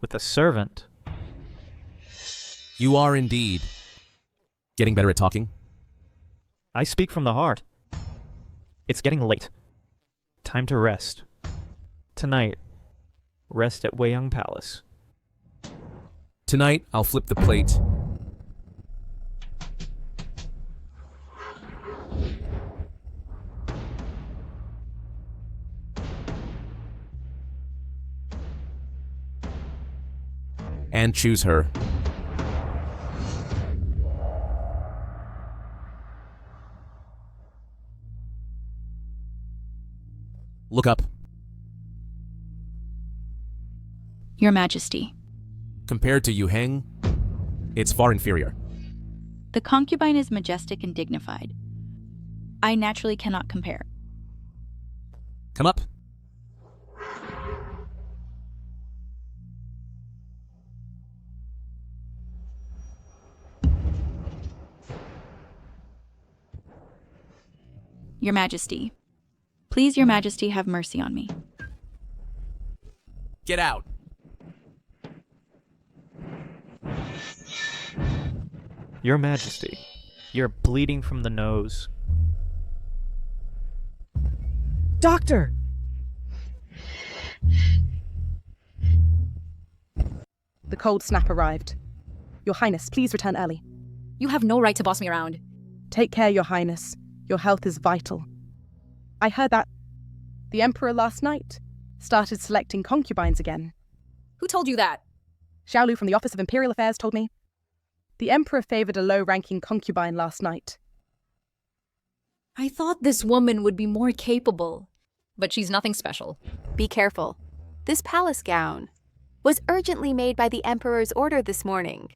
with a servant? You are indeed. Getting better at talking? I speak from the heart. It's getting late. Time to rest. Tonight, rest at Weiyang Palace. Tonight, I'll flip the plate. And choose her. Look up. Your Majesty. Compared to Yu Heng, it's far inferior. The concubine is majestic and dignified. I naturally cannot compare. Come up. Your Majesty. Please, Your Majesty, have mercy on me. Get out. Your Majesty, you're bleeding from the nose. Doctor! The cold snap arrived. Your Highness, please return early. You have no right to boss me around. Take care, Your Highness. Your health is vital. I heard that the Emperor last night started selecting concubines again. Who told you that? Xiaolu from the Office of Imperial Affairs told me. The Emperor favored a low-ranking concubine last night. I thought this woman would be more capable, but she's nothing special. Be careful. This palace gown was urgently made by the Emperor's order this morning.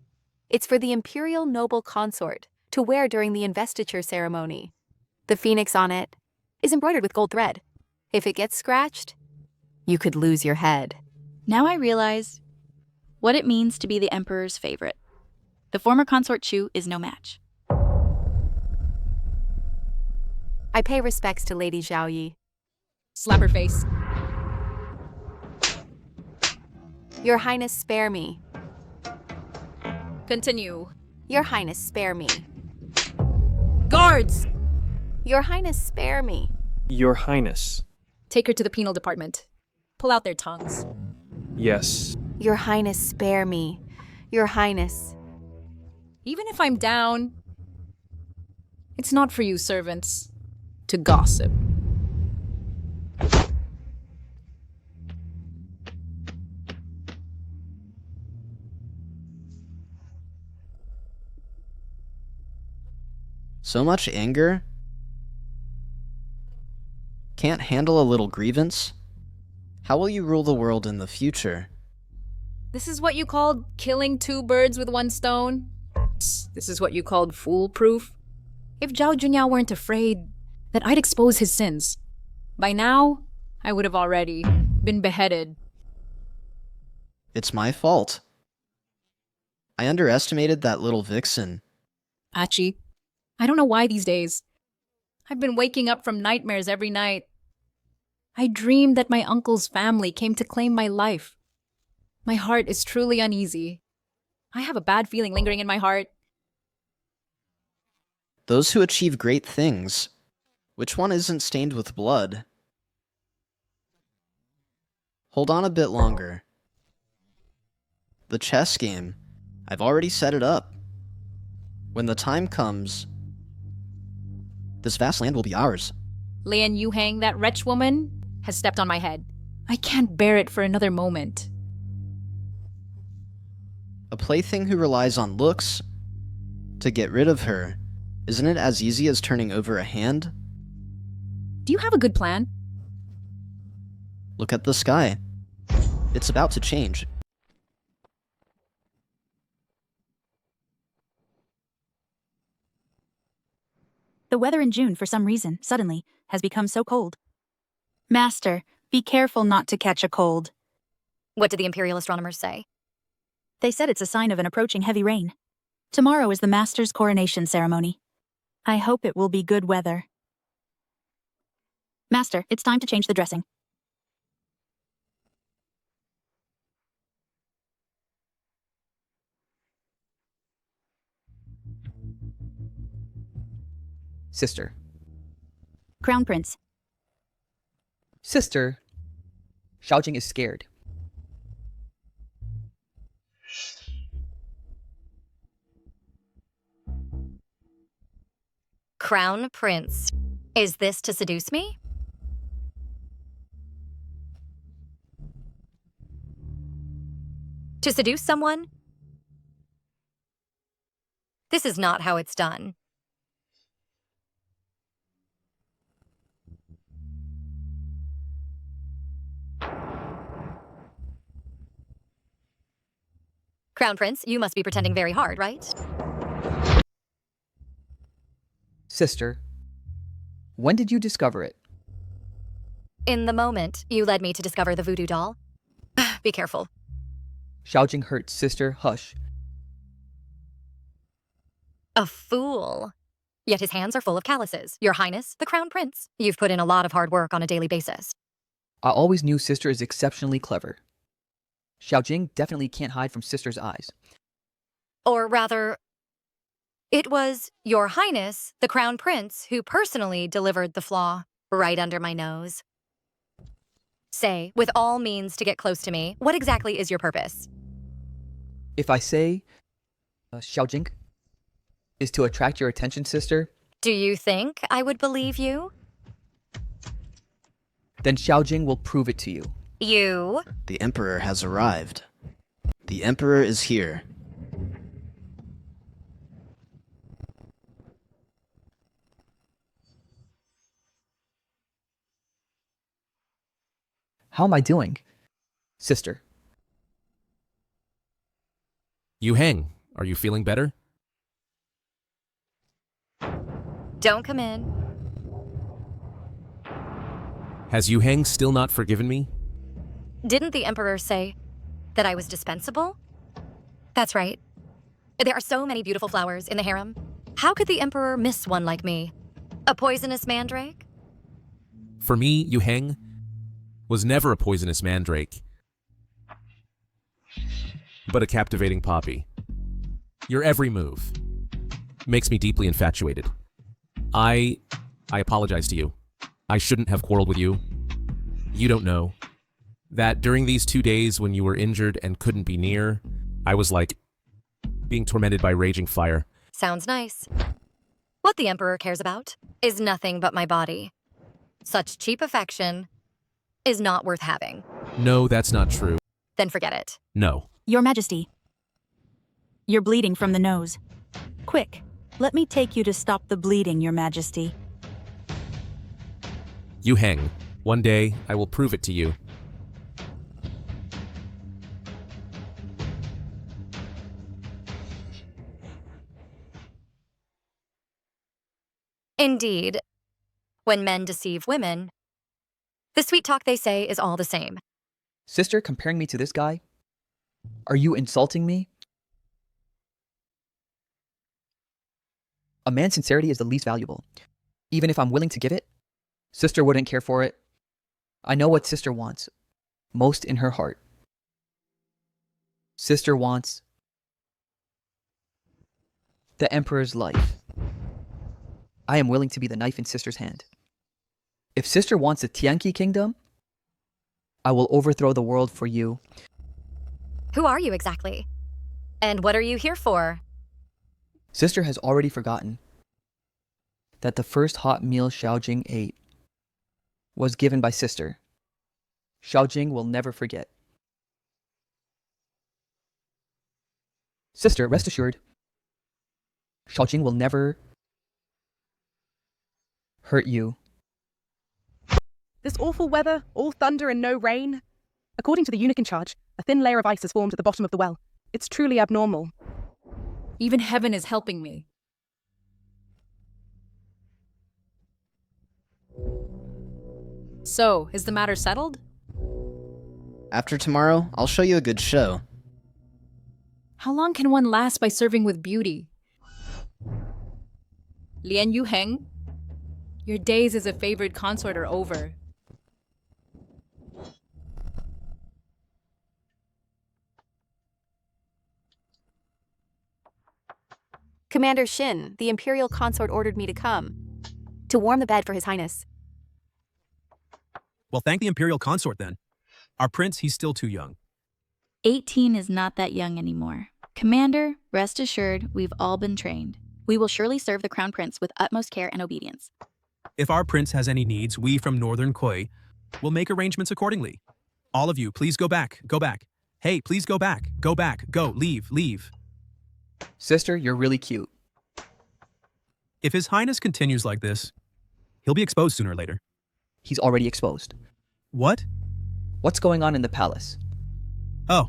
It's for the Imperial noble consort to wear during the investiture ceremony. The phoenix on it is embroidered with gold thread. If it gets scratched, you could lose your head. Now I realize what it means to be the Emperor's favorite. The former consort Chu is no match. I pay respects to Lady Zhaoyi. Slap her face. Your Highness, spare me. Continue. Your Highness, spare me. Guards! Your Highness, spare me. Your Highness. Take her to the penal department. Pull out their tongues. Yes. Your Highness, spare me. Your Highness. Even if I'm down, it's not for you servants to gossip. So much anger? Can't handle a little grievance? How will you rule the world in the future? This is what you called killing two birds with one stone? This is what you called foolproof? If Zhao Junyao weren't afraid that I'd expose his sins, by now, I would have already been beheaded. It's my fault. I underestimated that little vixen. Achi, I don't know why these days. I've been waking up from nightmares every night. I dreamed that my uncle's family came to claim my life. My heart is truly uneasy. I have a bad feeling lingering in my heart. Those who achieve great things, which one isn't stained with blood? Hold on a bit longer. The chess game, I've already set it up. When the time comes, this vast land will be ours. Lian Yuhang, that wretch woman, has stepped on my head. I can't bear it for another moment. A plaything who relies on looks? To get rid of her, isn't it as easy as turning over a hand? Do you have a good plan? Look at the sky. It's about to change. The weather in June, for some reason, suddenly, has become so cold. Master, be careful not to catch a cold. What did the Imperial astronomers say? They said it's a sign of an approaching heavy rain. Tomorrow is the Master's coronation ceremony. I hope it will be good weather. Master, it's time to change the dressing. Sister. Crown Prince. Sister. Xiaojing is scared. Crown Prince. Is this to seduce me? To seduce someone? This is not how it's done. Crown Prince, you must be pretending very hard, right? Sister. When did you discover it? In the moment you led me to discover the voodoo doll. Be careful. Xiaojing hurts. Sister, hush. A fool. Yet his hands are full of calluses. Your Highness, the Crown Prince. You've put in a lot of hard work on a daily basis. I always knew Sister is exceptionally clever. Xiaojing definitely can't hide from Sister's eyes. Or rather, it was Your Highness, the Crown Prince, who personally delivered the flaw right under my nose. Say, with all means to get close to me, what exactly is your purpose? If I say, Xiaojing is to attract your attention, Sister, Do you think I would believe you? then Xiaojing will prove it to you. You? The Emperor has arrived. The Emperor is here. How am I doing? Sister. Yu Heng, are you feeling better? Don't come in. Has Yu Heng still not forgiven me? Didn't the Emperor say that I was dispensable? That's right. There are so many beautiful flowers in the harem. How could the Emperor miss one like me? A poisonous mandrake? For me, Yu Heng was never a poisonous mandrake, but a captivating poppy. Your every move makes me deeply infatuated. I apologize to you. I shouldn't have quarreled with you. You don't know that during these 2 days when you were injured and couldn't be near, I was like being tormented by raging fire. Sounds nice. What the Emperor cares about is nothing but my body. Such cheap affection is not worth having. No, that's not true. Then forget it. No. Your Majesty. You're bleeding from the nose. Quick, let me take you to stop the bleeding, Your Majesty. Yu Heng, one day I will prove it to you. Indeed, when men deceive women, the sweet talk they say is all the same. Sister, comparing me to this guy? Are you insulting me? A man's sincerity is the least valuable. Even if I'm willing to give it, Sister wouldn't care for it. I know what Sister wants, most in her heart. Sister wants the Emperor's life. I am willing to be the knife in Sister's hand. If Sister wants the Tianqi kingdom, I will overthrow the world for you. Who are you exactly? And what are you here for? Sister has already forgotten that the first hot meal Xiaojing ate was given by Sister. Xiaojing will never forget. Sister, rest assured, Xiaojing will never hurt you. This awful weather, all thunder and no rain. According to the eunuch in charge, a thin layer of ice has formed at the bottom of the well. It's truly abnormal. Even heaven is helping me. So, is the matter settled? After tomorrow, I'll show you a good show. How long can one last by serving with beauty? Lian Yu Heng, Your days as a favored consort are over. Commander Shin, the Imperial consort ordered me to come. To warm the bed for His Highness. Well, thank the Imperial consort then. Our prince, he's still too young. 18 is not that young anymore. Commander, rest assured, we've all been trained. We will surely serve the Crown Prince with utmost care and obedience. If our prince has any needs, we from Northern Koi will make arrangements accordingly. All of you, please go back. Go back. Hey, please go back. Go back. Go. Leave. Sister, you're really cute. If His Highness continues like this, he'll be exposed sooner or later. He's already exposed. What? What's going on in the palace? Oh,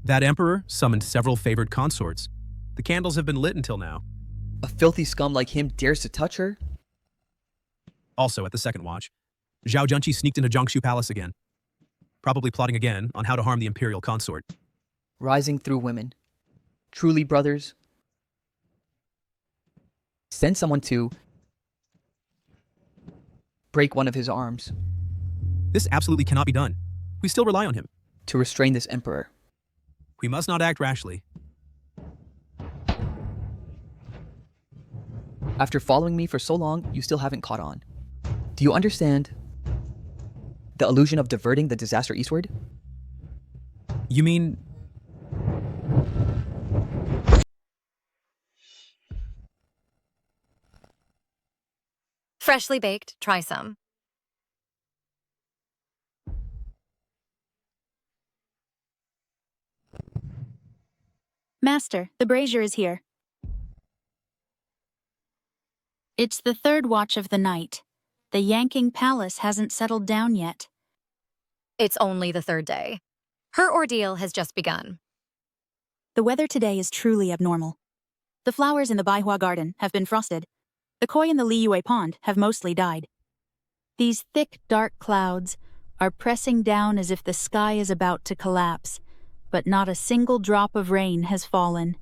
that emperor summoned several favored consorts. The candles have been lit until now. A filthy scum like him dares to touch her? Also, at the second watch, Zhao Junqi sneaked into Jiangsu Palace again. Probably plotting again on how to harm the Imperial consort. Rising through women. Truly, brothers. Send someone to break one of his arms. This absolutely cannot be done. We still rely on him. To restrain this emperor. We must not act rashly. After following me for so long, you still haven't caught on. Do you understand the illusion of diverting the disaster eastward? You mean... Freshly baked, try some. Master, the brazier is here. It's the third watch of the night. The Yanking Palace hasn't settled down yet. It's only the third day. Her ordeal has just begun. The weather today is truly abnormal. The flowers in the Baihua Garden have been frosted. The koi in the Liyue Pond have mostly died. These thick, dark clouds are pressing down as if the sky is about to collapse, but not a single drop of rain has fallen.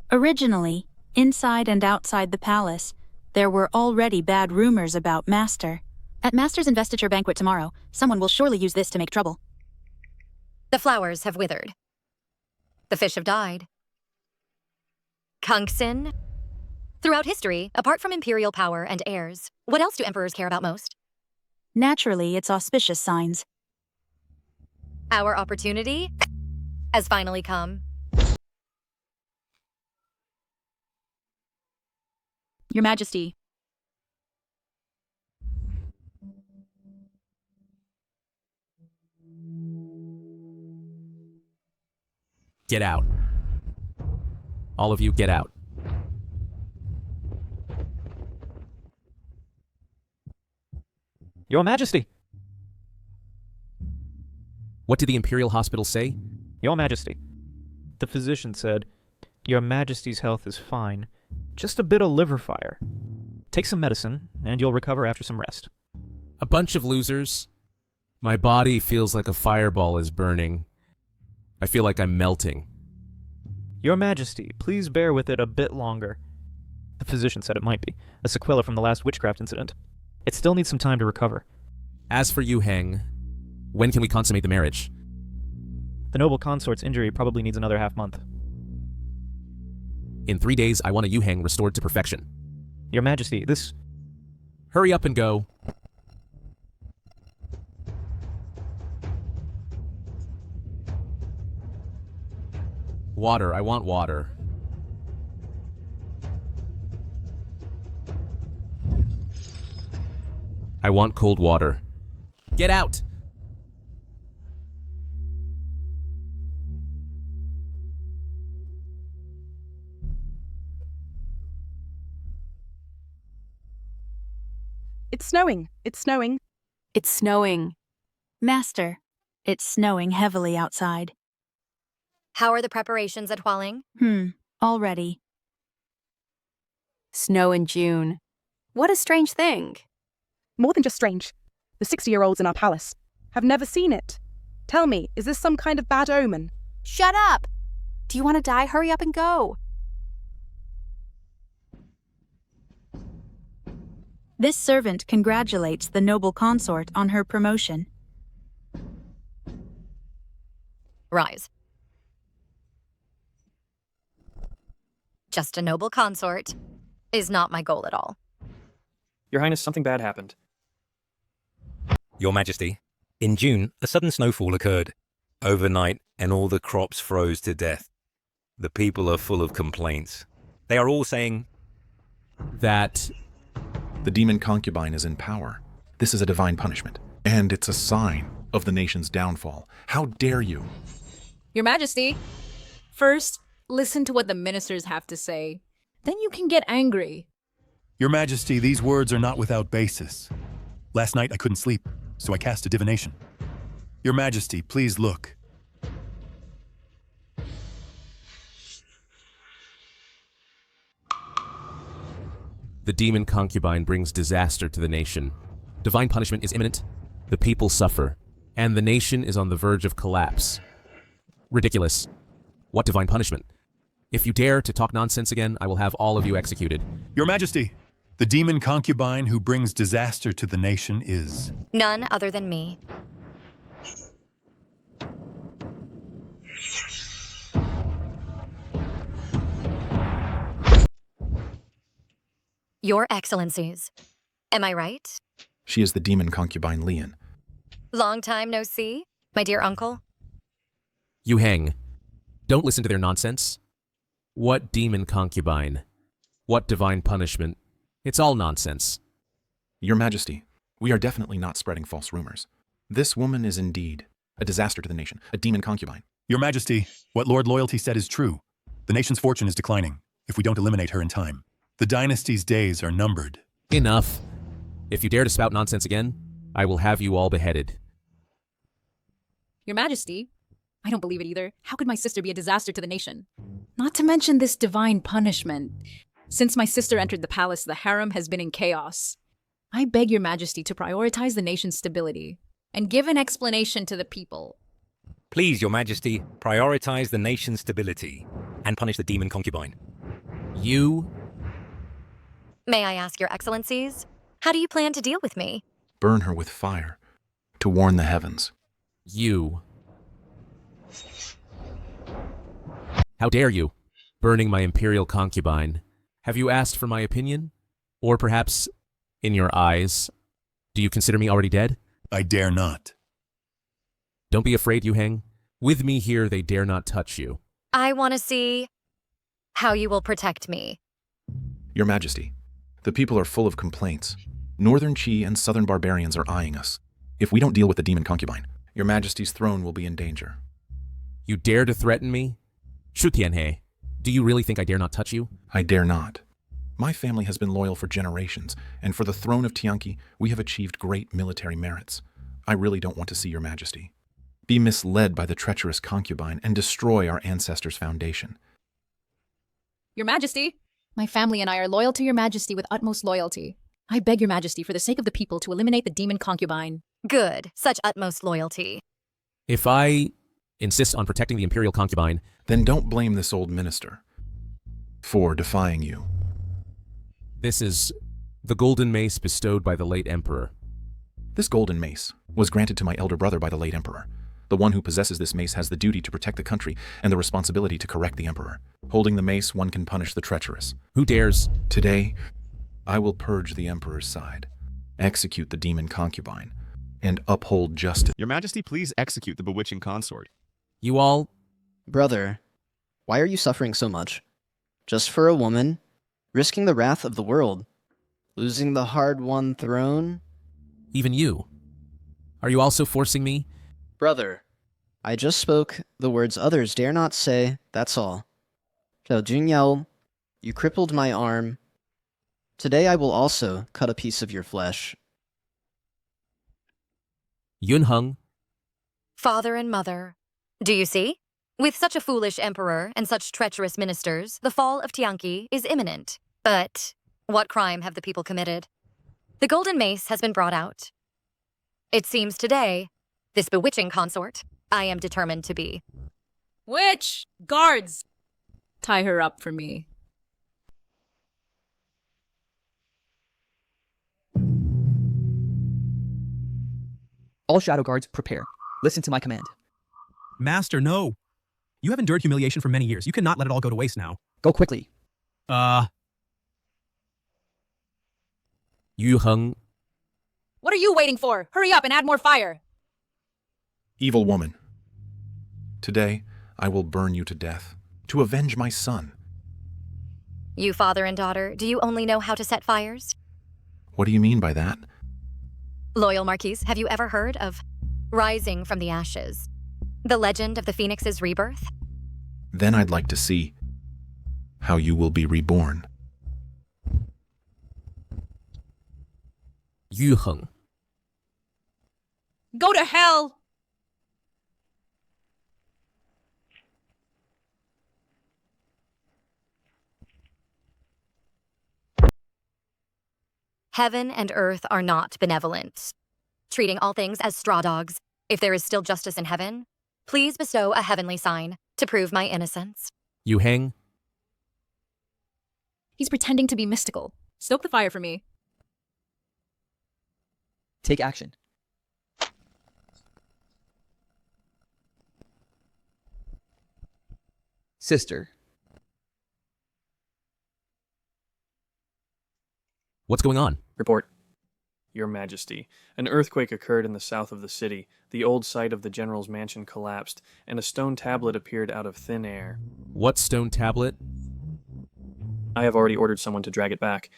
Originally, inside and outside the palace, there were already bad rumors about Master. At Master's investiture banquet tomorrow, someone will surely use this to make trouble. The flowers have withered. The fish have died. Kungsin? Throughout history, apart from imperial power and heirs, what else do emperors care about most? Naturally, it's auspicious signs. Our opportunity has finally come. Your Majesty. Get out. All of you, get out. Your Majesty! What did the Imperial Hospital say? Your Majesty. The physician said, Your Majesty's health is fine. Just a bit of liver fire. Take some medicine, and you'll recover after some rest. A bunch of losers. My body feels like a fireball is burning. I feel like I'm melting. Your Majesty, please bear with it a bit longer. The physician said it might be a sequela from the last witchcraft incident. It still needs some time to recover. As for you, Heng, when can we consummate the marriage? The noble consort's injury probably needs another half-month. In 3 days, I want a Yu Heng restored to perfection. Your Majesty, this... Hurry up and go. Water, I want water. I want cold water. Get out! It's snowing. It's snowing. It's snowing. Master, it's snowing heavily outside. How are the preparations at Hualing? Already. Snow in June. What a strange thing. More than just strange. The 60-year-olds in our palace have never seen it. Tell me, is this some kind of bad omen? Shut up! Do you want to die? Hurry up and go. This servant congratulates the noble consort on her promotion. Rise. Just a noble consort is not my goal at all. Your Highness, something bad happened. Your Majesty, in June, a sudden snowfall occurred. Overnight, and all the crops froze to death. The people are full of complaints. They are all saying that the demon concubine is in power. This is a divine punishment, and it's a sign of the nation's downfall. How dare you? Your Majesty, first, listen to what the ministers have to say. Then you can get angry. Your Majesty, these words are not without basis. Last night I couldn't sleep, so I cast a divination. Your Majesty, please look. The demon concubine brings disaster to the nation. Divine punishment is imminent, the people suffer, and the nation is on the verge of collapse. Ridiculous. What divine punishment? If you dare to talk nonsense again, I will have all of you executed. Your Majesty, the demon concubine who brings disaster to the nation is... None other than me. Your Excellencies. Am I right? She is the demon concubine Leon. Long time no see, my dear uncle. You hang. Don't listen to their nonsense. What demon concubine? What divine punishment? It's all nonsense. Your Majesty, we are definitely not spreading false rumors. This woman is indeed a disaster to the nation, a demon concubine. Your Majesty, what Lord Loyalty said is true. The nation's fortune is declining if we don't eliminate her in time. The dynasty's days are numbered. Enough. If you dare to spout nonsense again, I will have you all beheaded. Your Majesty, I don't believe it either. How could my sister be a disaster to the nation? Not to mention this divine punishment. Since my sister entered the palace, the harem has been in chaos. I beg your Majesty to prioritize the nation's stability and give an explanation to the people. Please, Your Majesty, prioritize the nation's stability and punish the demon concubine. You... May I ask your Excellencies, how do you plan to deal with me? Burn her with fire, to warn the heavens. You... How dare you? Burning my imperial concubine. Have you asked for my opinion? Or perhaps, in your eyes, do you consider me already dead? I dare not. Don't be afraid, Yu Heng. With me here, they dare not touch you. I want to see how you will protect me. Your Majesty, the people are full of complaints. Northern Qi and Southern barbarians are eyeing us. If we don't deal with the demon concubine, Your Majesty's throne will be in danger. You dare to threaten me? Shu Tianhe, do you really think I dare not touch you? I dare not. My family has been loyal for generations, and for the throne of Tianqi, we have achieved great military merits. I really don't want to see Your Majesty be misled by the treacherous concubine and destroy our ancestors' foundation. Your Majesty, my family and I are loyal to Your Majesty with utmost loyalty. I beg Your Majesty, for the sake of the people, to eliminate the demon concubine. Good. Such utmost loyalty. If I insist on protecting the imperial concubine, then don't blame this old minister for defying you. This is the golden mace bestowed by the late emperor. This golden mace was granted to my elder brother by the late emperor. The one who possesses this mace has the duty to protect the country and the responsibility to correct the emperor. Holding the mace, one can punish the treacherous. Who dares? Today, I will purge the emperor's side, execute the demon concubine, and uphold justice. Your Majesty, please execute the bewitching consort. You all... Brother, why are you suffering so much? Just for a woman? Risking the wrath of the world? Losing the hard-won throne? Even you. Are you also forcing me? Brother, I just spoke the words others dare not say, that's all. Zhao Junyao, you crippled my arm. Today I will also cut a piece of your flesh. Yun Heng. Father and mother. Do you see? With such a foolish emperor and such treacherous ministers, the fall of Tianqi is imminent. But what crime have the people committed? The golden mace has been brought out. It seems today, this bewitching consort, I am determined to be. Witch! Guards! Tie her up for me. All shadow guards, prepare. Listen to my command. Master, no. You have endured humiliation for many years. You cannot let it all go to waste now. Go quickly. Yu Heng. What are you waiting for? Hurry up and add more fire. Evil woman. Today, I will burn you to death, to avenge my son. You father and daughter, do you only know how to set fires? What do you mean by that? Loyal Marquise, have you ever heard of rising from the ashes? The legend of the Phoenix's rebirth? Then I'd like to see how you will be reborn. Yu Heng. Go to hell! Heaven and earth are not benevolent, treating all things as straw dogs. If there is still justice in heaven, please bestow a heavenly sign to prove my innocence. Yu Heng. He's pretending to be mystical. Stoke the fire for me. Take action. Sister. What's going on? Report. Your Majesty, an earthquake occurred in the south of the city. The old site of the general's mansion collapsed, and a stone tablet appeared out of thin air. What stone tablet? I have already ordered someone to drag it back.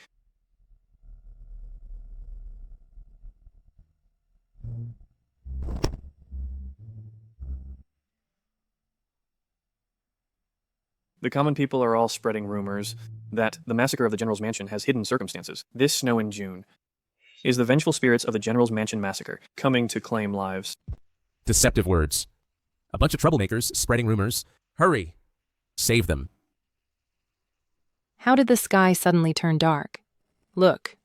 The common people are all spreading rumors that the massacre of the general's mansion has hidden circumstances. This snow in June is the vengeful spirits of the general's mansion massacre coming to claim lives. Deceptive words. A bunch of troublemakers spreading rumors. Hurry. Save them. How did the sky suddenly turn dark? Look.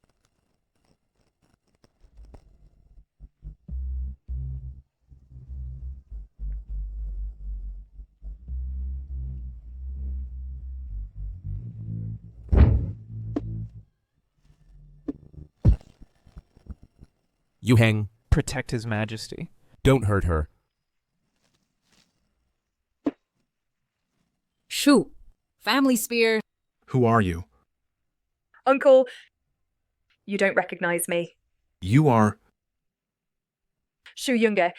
Yu Heng. Protect His Majesty. Don't hurt her. Shoo! Family spear. Who are you? Uncle, you don't recognize me. You are... Shu Yunge.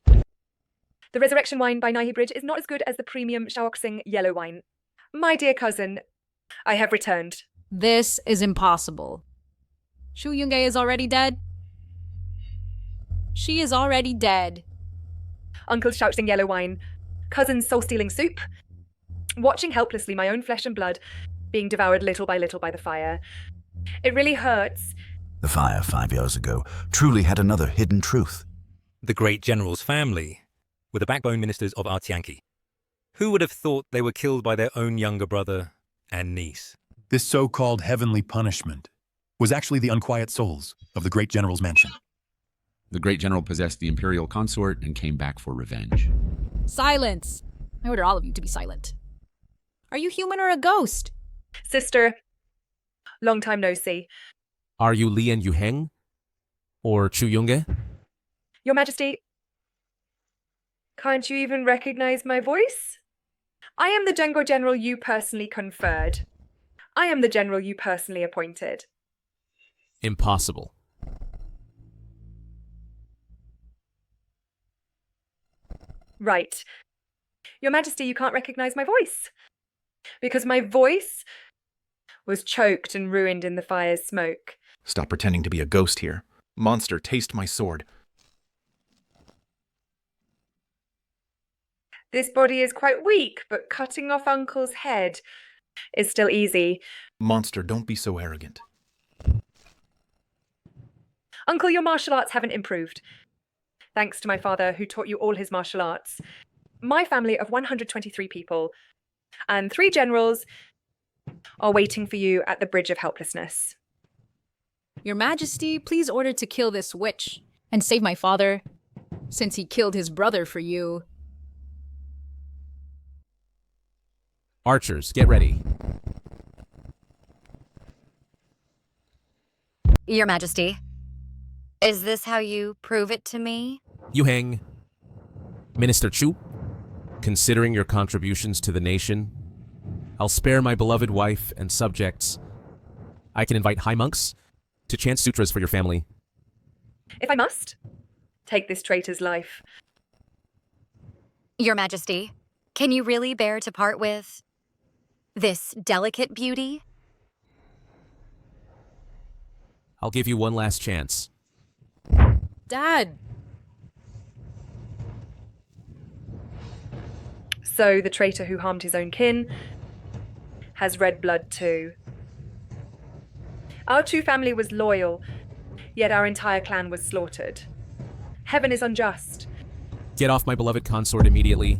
The resurrection wine by Nahi Bridge is not as good as the premium Shaoxing yellow wine. My dear cousin, I have returned. This is impossible. Shu Yunge is already dead. She is already dead. Uncle Shaoxing yellow wine. Cousin's soul-stealing soup. Watching helplessly my own flesh and blood being devoured little by the fire. It really hurts. The fire 5 years ago truly had another hidden truth. The great general's family were the backbone ministers of our Tianqi. Who would have thought they were killed by their own younger brother and niece? This so-called heavenly punishment was actually the unquiet souls of the great general's mansion. The great general possessed the Imperial Consort and came back for revenge. Silence! I order all of you to be silent. Are you human or a ghost? Sister, long time no see. Are you Lian Yu Heng? Or Chu Yunge? Your Majesty, can't you even recognize my voice? I am the Django General you personally conferred. I am the general you personally appointed. Impossible. Right. Your Majesty, you can't recognize my voice. Because my voice was choked and ruined in the fire's smoke. Stop pretending to be a ghost here. Monster, taste my sword. This body is quite weak, but cutting off Uncle's head is still easy. Monster, don't be so arrogant. Uncle, your martial arts haven't improved. Thanks to my father, who taught you all his martial arts. My family of 123 people and 3 generals are waiting for you at the Bridge of Helplessness. Your Majesty, please order to kill this witch and save my father, since he killed his brother for you. Archers, get ready. Your Majesty, Is this how you prove it to me? Yu Heng, Minister Chu, considering your contributions to the nation, I'll spare my beloved wife and subjects. I can invite high monks to chant sutras for your family. If I must, take this traitor's life. Your Majesty, can you really bear to part with this delicate beauty? I'll give you one last chance. Dad! So the traitor who harmed his own kin has red blood too. Our Chu family was loyal, yet our entire clan was slaughtered. Heaven is unjust. Get off my beloved consort immediately.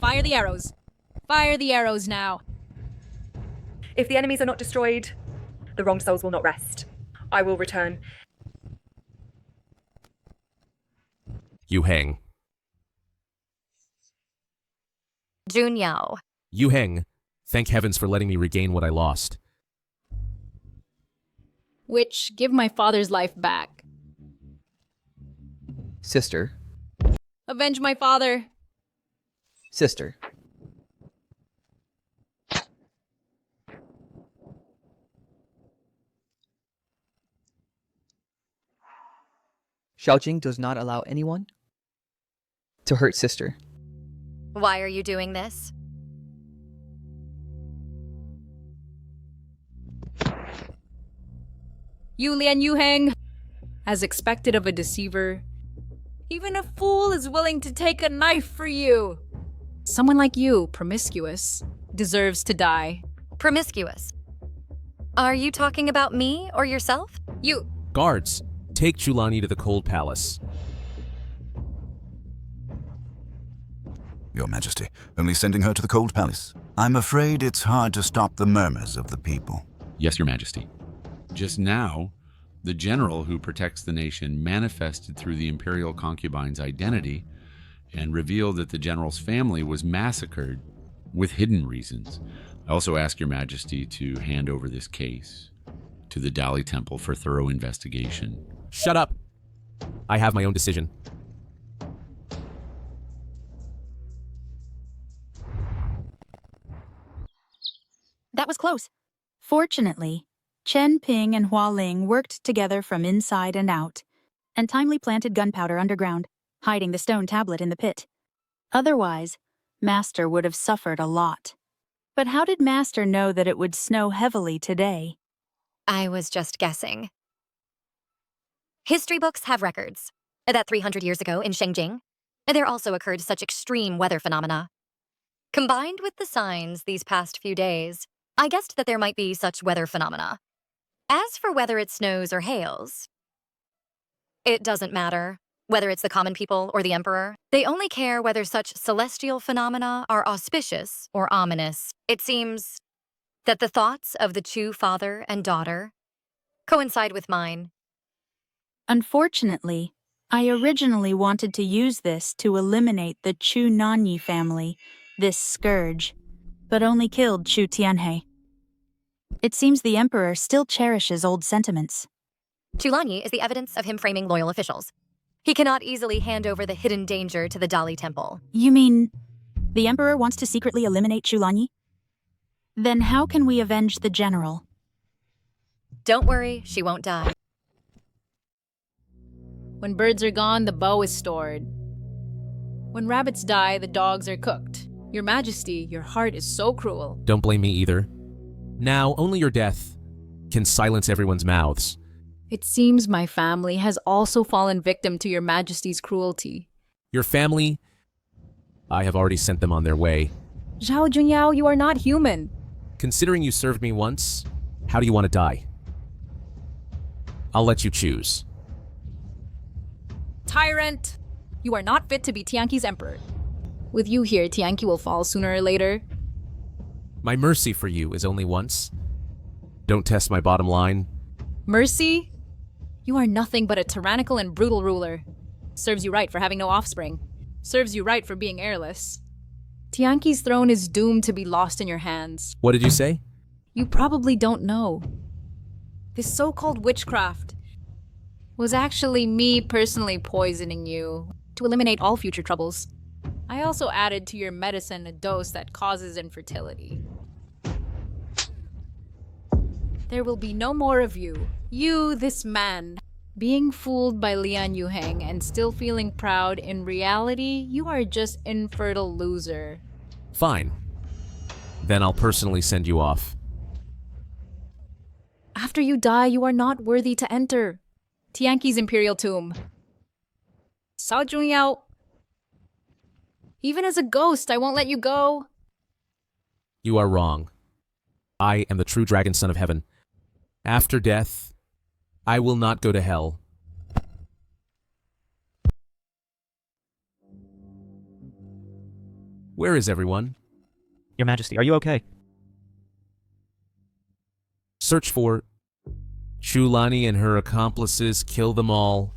Fire the arrows. Fire the arrows now. If the enemies are not destroyed, the wronged souls will not rest. I will return. Yu Heng. Jun Yao. Yu Heng, thank heavens for letting me regain what I lost. Witch, give my father's life back. Sister. Avenge my father. Sister. Xiaojing does not allow anyone to hurt sister. Why are you doing this? Yu Lian Yu Heng. As expected of a deceiver, even a fool is willing to take a knife for you. Someone like you, promiscuous, deserves to die. Promiscuous? Are you talking about me or yourself? You. Guards, take Chulani to the Cold Palace. Your Majesty, only sending her to the Cold Palace. I'm afraid it's hard to stop the murmurs of the people. Yes, Your Majesty. Just now, the general who protects the nation manifested through the Imperial concubine's identity and revealed that the general's family was massacred with hidden reasons. I also ask Your Majesty to hand over this case to the Dali Temple for thorough investigation. Shut up! I have my own decision. That was close. Fortunately, Chen Ping and Hua Ling worked together from inside and out, and timely planted gunpowder underground, hiding the stone tablet in the pit. Otherwise, Master would have suffered a lot. But how did Master know that it would snow heavily today? I was just guessing. History books have records that 300 years ago in Shengjing, there also occurred such extreme weather phenomena. Combined with the signs these past few days, I guessed that there might be such weather phenomena. As for whether it snows or hails, it doesn't matter. Whether it's the common people or the emperor, they only care whether such celestial phenomena are auspicious or ominous. It seems that the thoughts of the Chu father and daughter coincide with mine. Unfortunately, I originally wanted to use this to eliminate the Chu Nanyi family, this scourge, but only killed Chu Tianhe. It seems the Emperor still cherishes old sentiments. Chulanyi is the evidence of him framing loyal officials. He cannot easily hand over the hidden danger to the Dali Temple. You mean the Emperor wants to secretly eliminate Chulanyi? Then how can we avenge the general? Don't worry, she won't die. When birds are gone, the bow is stored. When rabbits die, the dogs are cooked. Your Majesty, your heart is so cruel. Don't blame me either. Now, only your death can silence everyone's mouths. It seems my family has also fallen victim to your Majesty's cruelty. Your family? I have already sent them on their way. Zhao Junyao, you are not human. Considering you served me once, how do you want to die? I'll let you choose. Tyrant! You are not fit to be Tianqi's emperor. With you here, Tianqi will fall sooner or later. My mercy for you is only once. Don't test my bottom line. Mercy? You are nothing but a tyrannical and brutal ruler. Serves you right for having no offspring. Serves you right for being heirless. Tianqi's throne is doomed to be lost in your hands. What did you say? You probably don't know. This so-called witchcraft. was actually me personally poisoning you to eliminate all future troubles. I also added to your medicine a dose that causes infertility. There will be no more of you. You, this man, being fooled by Lian Yuheng and still feeling proud. In reality, you are just infertile loser. Fine. Then I'll personally send you off. After you die, you are not worthy to enter Tianqi's imperial tomb. Sao Junyao. Even as a ghost, I won't let you go. You are wrong. I am the true dragon son of heaven. After death, I will not go to hell. Where is everyone? Your Majesty, are you okay? Search for Chulani and her accomplices. Kill them all.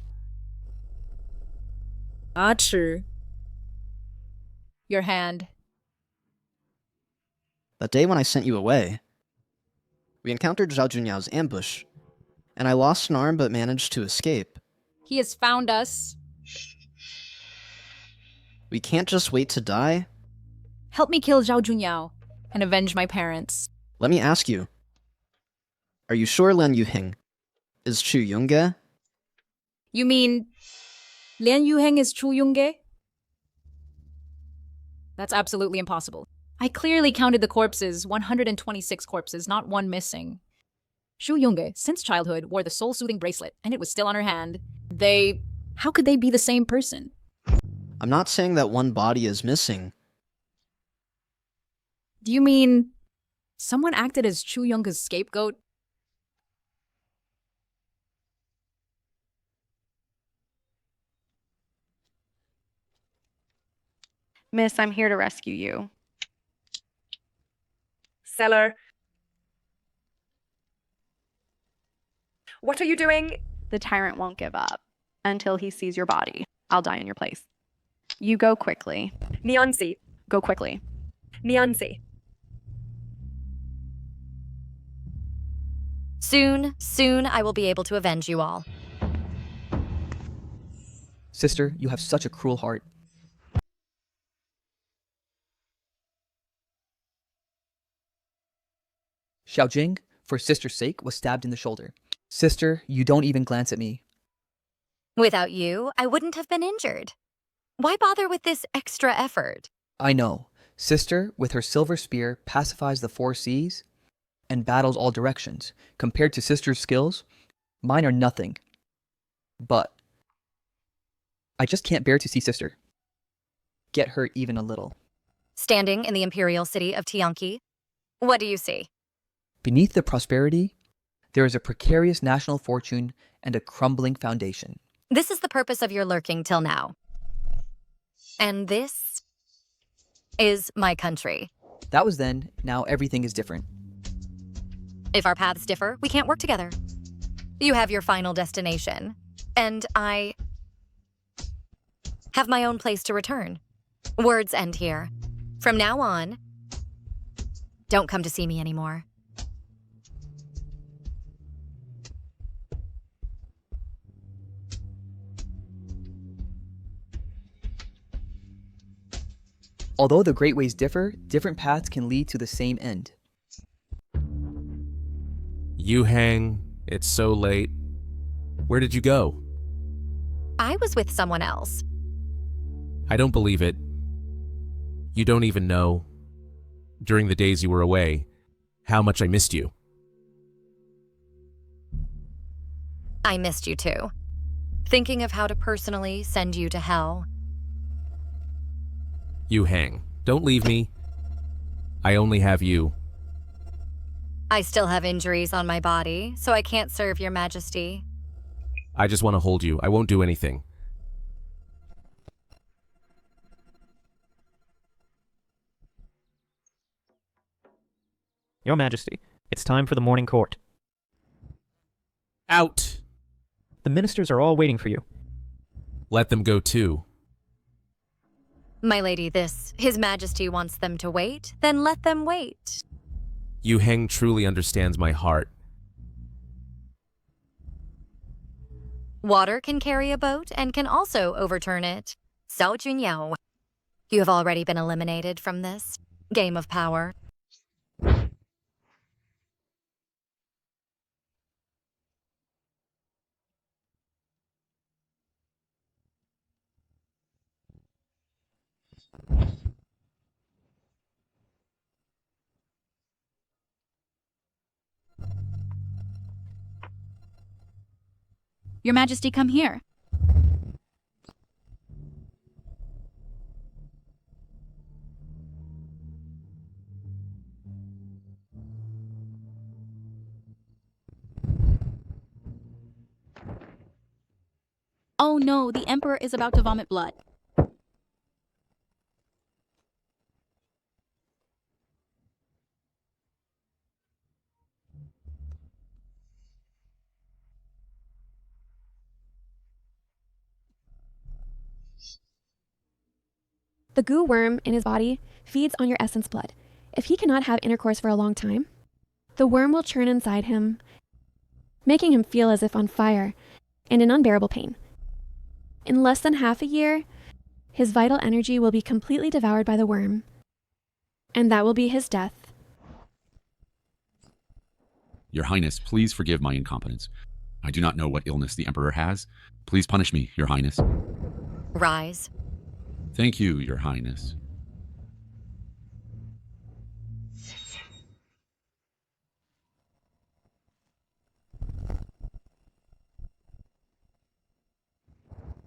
Achu. Your hand. That day when I sent you away, we encountered Zhao Junyao's ambush, and I lost an arm but managed to escape. He has found us. We can't just wait to die. Help me kill Zhao Junyao and avenge my parents. Let me ask you. Are you sure Lian Yuheng is Chu Yongge? You mean Lian Yuheng is Chu Yongge? That's absolutely impossible. I clearly counted the corpses, 126 corpses, not one missing. Shu Yongge, since childhood, wore the soul-soothing bracelet, and it was still on her hand. How could they be the same person? I'm not saying that one body is missing. Do you mean someone acted as Chu Yongge's scapegoat? Miss, I'm here to rescue you. Seller. What are you doing? The tyrant won't give up until he sees your body. I'll die in your place. You go quickly. Nianzi. Go quickly. Nianzi. Soon I will be able to avenge you all. Sister, you have such a cruel heart. Xiaojing, for sister's sake, was stabbed in the shoulder. Sister, you don't even glance at me. Without you, I wouldn't have been injured. Why bother with this extra effort? I know. Sister, with her silver spear, pacifies the four seas and battles all directions. Compared to sister's skills, mine are nothing. But I just can't bear to see sister get hurt even a little. Standing in the imperial city of Tianqi, what do you see? Beneath the prosperity, there is a precarious national fortune and a crumbling foundation. This is the purpose of your lurking till now. And this is my country. That was then, now everything is different. If our paths differ, we can't work together. You have your final destination, and I have my own place to return. Words end here. From now on, don't come to see me anymore. Although the great ways differ, different paths can lead to the same end. Yuheng, it's so late. Where did you go? I was with someone else. I don't believe it. You don't even know, during the days you were away, how much I missed you. I missed you too. Thinking of how to personally send you to hell. Yuheng, don't leave me. I only have you. I still have injuries on my body, so I can't serve your majesty. I just want to hold you. I won't do anything. Your Majesty, it's time for the morning court. Out! The ministers are all waiting for you. Let them go too. My lady, His Majesty wants them to wait, then let them wait. Yuheng truly understands my heart. Water can carry a boat and can also overturn it. Sao Junyao. You have already been eliminated from this game of power. Your Majesty, come here. Oh no, the Emperor is about to vomit blood. The goo worm in his body feeds on your essence blood. If he cannot have intercourse for a long time, the worm will churn inside him, making him feel as if on fire and in unbearable pain. In less than half a year, his vital energy will be completely devoured by the worm, and that will be his death. Your Highness, please forgive my incompetence. I do not know what illness the Emperor has. Please punish me, Your Highness. Rise. Thank you, Your Highness.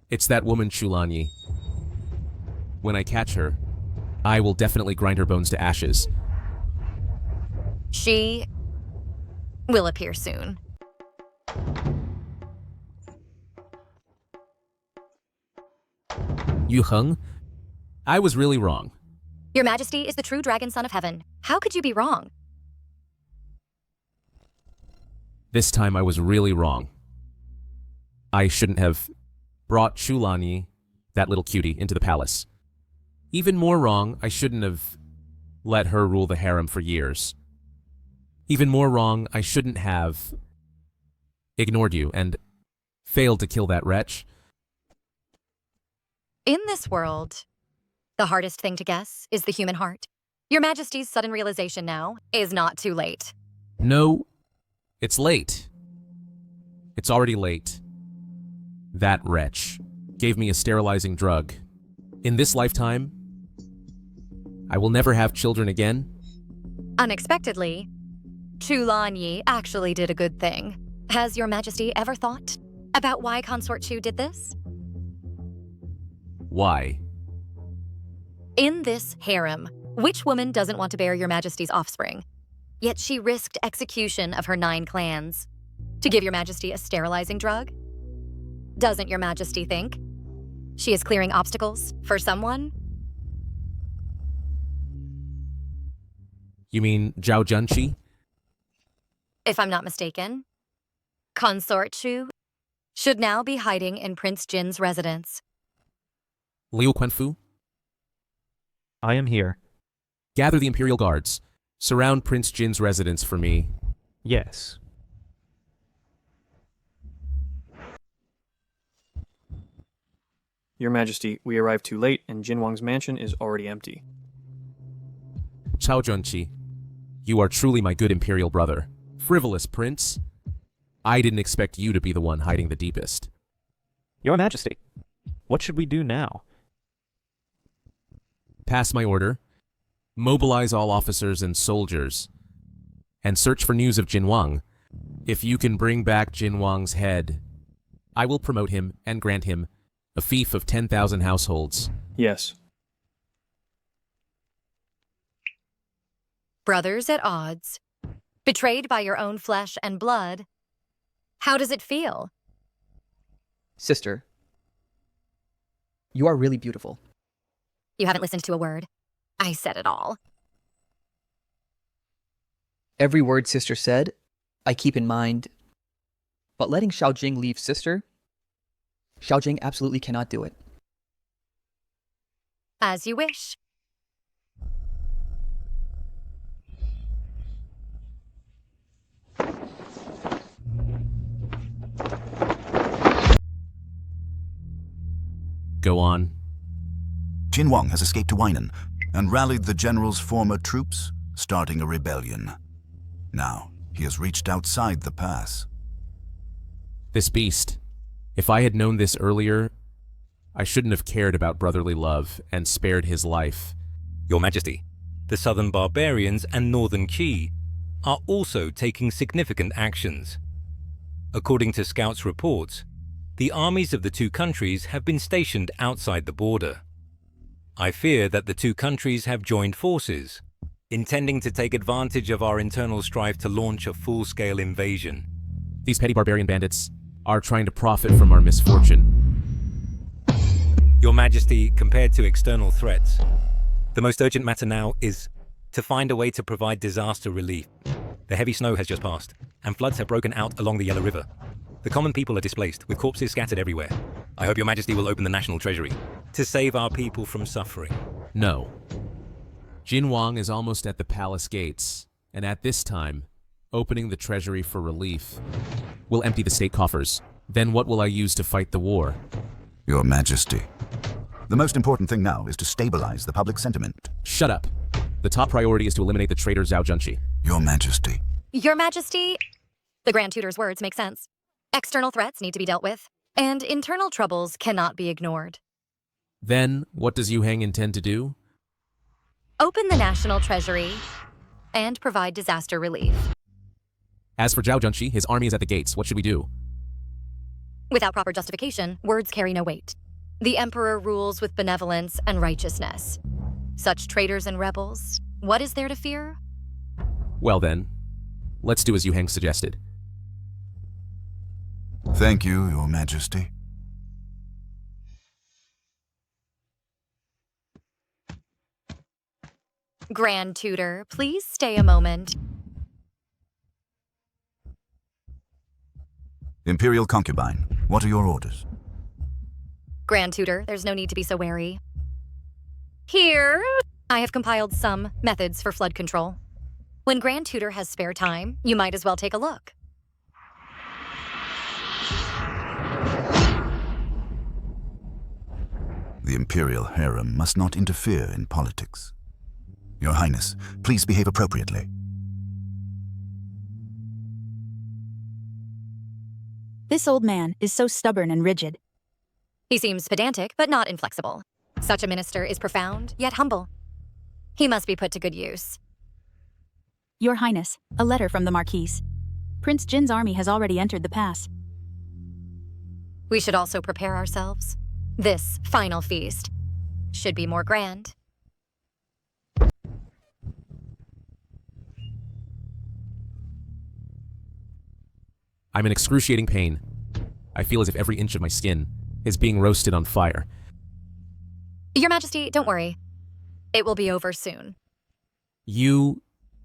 It's that woman Chulanyi. When I catch her, I will definitely grind her bones to ashes. She will appear soon. Yu Heng? I was really wrong. Your Majesty is the true dragon son of heaven. How could you be wrong? This time I was really wrong. I shouldn't have brought Chulanyi, that little cutie, into the palace. Even more wrong, I shouldn't have let her rule the harem for years. Even more wrong, I shouldn't have ignored you and failed to kill that wretch. In this world, the hardest thing to guess is the human heart. Your Majesty's sudden realization now is not too late. No, it's late. It's already late. That wretch gave me a sterilizing drug. In this lifetime, I will never have children again. Unexpectedly, Chulanyi actually did a good thing. Has Your Majesty ever thought about why Consort Chu did this? Why? In this harem, which woman doesn't want to bear Your Majesty's offspring? Yet she risked execution of her 9 clans to give Your Majesty a sterilizing drug? Doesn't Your Majesty think she is clearing obstacles for someone? You mean Zhao Junqi? If I'm not mistaken, Consort Chu should now be hiding in Prince Jin's residence. Liu Quanfu? I am here. Gather the Imperial Guards. Surround Prince Jin's residence for me. Yes. Your Majesty, we arrived too late and Jin Wang's mansion is already empty. Zhao Junqi, you are truly my good Imperial brother. Frivolous prince. I didn't expect you to be the one hiding the deepest. Your Majesty, what should we do now? Pass my order. Mobilize all officers and soldiers. And search for news of Jin Wang. If you can bring back Jin Wang's head, I will promote him and grant him a fief of 10,000 households. Yes. Brothers at odds, betrayed by your own flesh and blood. How does it feel? Sister, you are really beautiful. You haven't listened to a word. I said it all. Every word sister said, I keep in mind. But letting Xiaojing leave sister, Xiaojing absolutely cannot do it. As you wish. Go on. Jin Wang has escaped to Weinan and rallied the general's former troops, starting a rebellion. Now, he has reached outside the pass. This beast. If I had known this earlier, I shouldn't have cared about brotherly love and spared his life. Your Majesty, the southern barbarians and northern Qi are also taking significant actions. According to scouts' reports, the armies of the two countries have been stationed outside the border. I fear that the two countries have joined forces, intending to take advantage of our internal strife to launch a full-scale invasion. These petty barbarian bandits are trying to profit from our misfortune. Your Majesty, compared to external threats, the most urgent matter now is to find a way to provide disaster relief. The heavy snow has just passed, and floods have broken out along the Yellow River. The common people are displaced, with corpses scattered everywhere. I hope Your Majesty will open the National Treasury to save our people from suffering. No. Jin Wang is almost at the palace gates, and at this time, opening the treasury for relief. We'll empty the state coffers. Then what will I use to fight the war? Your Majesty, the most important thing now is to stabilize the public sentiment. Shut up. The top priority is to eliminate the traitor Zhao Junqi. Your Majesty. Your Majesty, the Grand Tutor's words make sense. External threats need to be dealt with, and internal troubles cannot be ignored. Then, what does Yu Heng intend to do? Open the National Treasury and provide disaster relief. As for Zhao Junqi, his army is at the gates. What should we do? Without proper justification, words carry no weight. The Emperor rules with benevolence and righteousness. Such traitors and rebels, what is there to fear? Well then, let's do as Yu Heng suggested. Thank you, Your Majesty. Grand Tutor, please stay a moment. Imperial concubine, what are your orders? Grand Tutor, there's no need to be so wary. Here, I have compiled some methods for flood control. When Grand Tutor has spare time, you might as well take a look. The Imperial harem must not interfere in politics. Your Highness, please behave appropriately. This old man is so stubborn and rigid. He seems pedantic, but not inflexible. Such a minister is profound, yet humble. He must be put to good use. Your Highness, a letter from the Marquise. Prince Jin's army has already entered the pass. We should also prepare ourselves. This final feast should be more grand. I'm in excruciating pain. I feel as if every inch of my skin is being roasted on fire. Your Majesty, don't worry. It will be over soon. You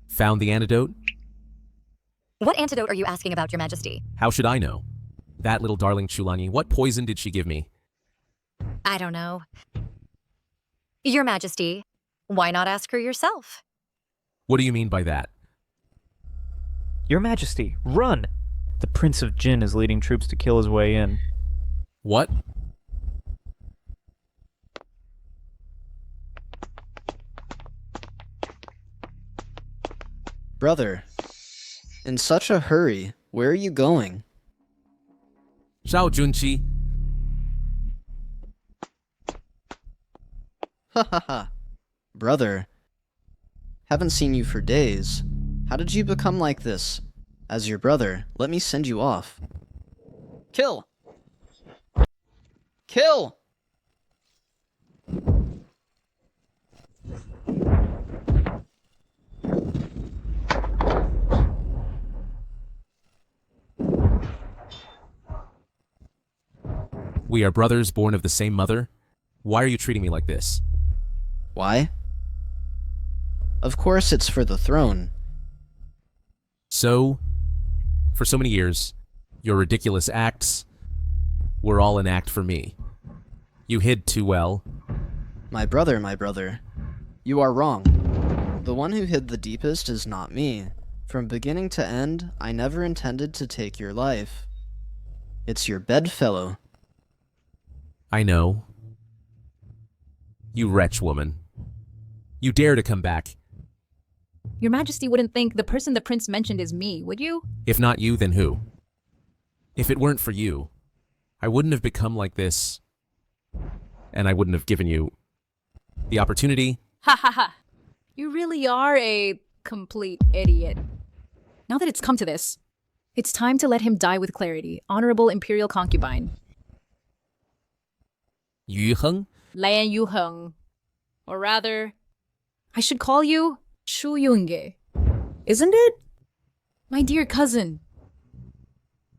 found the antidote? What antidote are you asking about, Your Majesty? How should I know? That little darling Chulani, what poison did she give me? I don't know. Your Majesty, why not ask her yourself? What do you mean by that? Your Majesty, run! The Prince of Jin is leading troops to kill his way in. What? Brother, in such a hurry, where are you going? Zhao Junqi. Ha ha ha. Brother, haven't seen you for days. How did you become like this? As your brother, let me send you off. Kill! Kill! We are brothers born of the same mother? Why are you treating me like this? Why? Of course it's for the throne. So, for so many years, your ridiculous acts were all an act for me. You hid too well. My brother, you are wrong. The one who hid the deepest is not me. From beginning to end, I never intended to take your life. It's your bedfellow. I know. You wretch woman. You dare to come back. Your Majesty wouldn't think the person the prince mentioned is me, would you? If not you, then who? If it weren't for you, I wouldn't have become like this, and I wouldn't have given you the opportunity. Ha ha ha. You really are a complete idiot. Now that it's come to this, it's time to let him die with clarity, honorable imperial concubine. Yu Heng? Lan Yu Heng. Or rather, I should call you Shu Yunge. Isn't it? My dear cousin.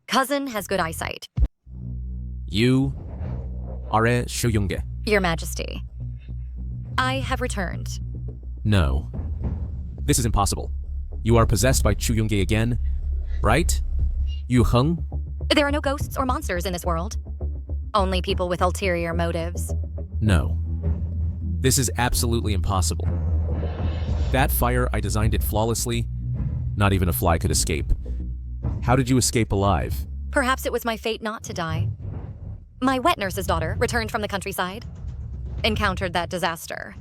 Cousin has good eyesight. You are a Shuyunge. Your Majesty. I have returned. No. This is impossible. You are possessed by Chuyunge again, right? Yu Heng? There are no ghosts or monsters in this world. Only people with ulterior motives. No. This is absolutely impossible. That fire, I designed it flawlessly. Not even a fly could escape. How did you escape alive? Perhaps it was my fate not to die. My wet nurse's daughter returned from the countryside, encountered that disaster.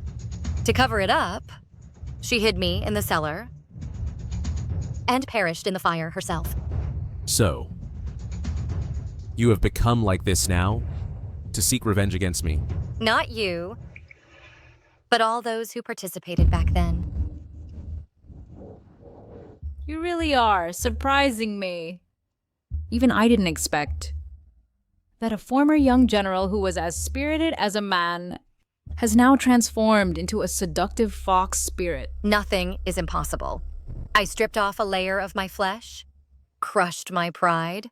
To cover it up, she hid me in the cellar and perished in the fire herself. So, you have become like this now to seek revenge against me. Not you, but all those who participated back then. You really are surprising me. Even I didn't expect that a former young general who was as spirited as a man has now transformed into a seductive fox spirit. Nothing is impossible. I stripped off a layer of my flesh, crushed my pride.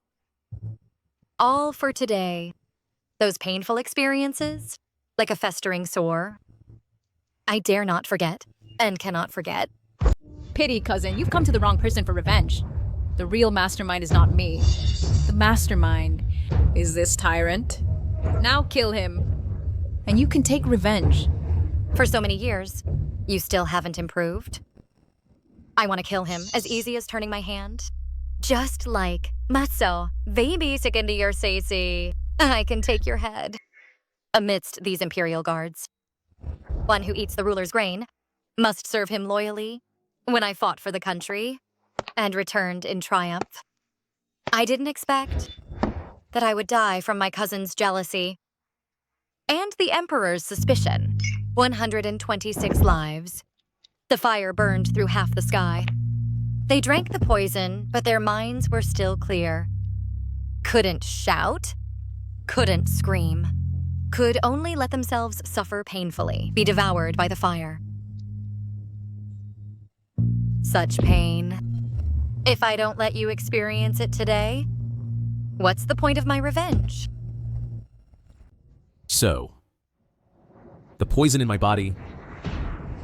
All for today. Those painful experiences, like a festering sore, I dare not forget and cannot forget. Pity, cousin, you've come to the wrong person for revenge. The real mastermind is not me. The mastermind is this tyrant. Now kill him, and you can take revenge. For so many years, you still haven't improved. I want to kill him as easy as turning my hand. Just like, Maso, baby sick into your sasi. I can take your head. Amidst these Imperial guards. One who eats the ruler's grain must serve him loyally when I fought for the country and returned in triumph. I didn't expect that I would die from my cousin's jealousy and the Emperor's suspicion. 126 lives. The fire burned through half the sky. They drank the poison, but their minds were still clear. Couldn't shout, couldn't scream, could only let themselves suffer painfully, be devoured by the fire. Such pain. If I don't let you experience it today, what's the point of my revenge? So, the poison in my body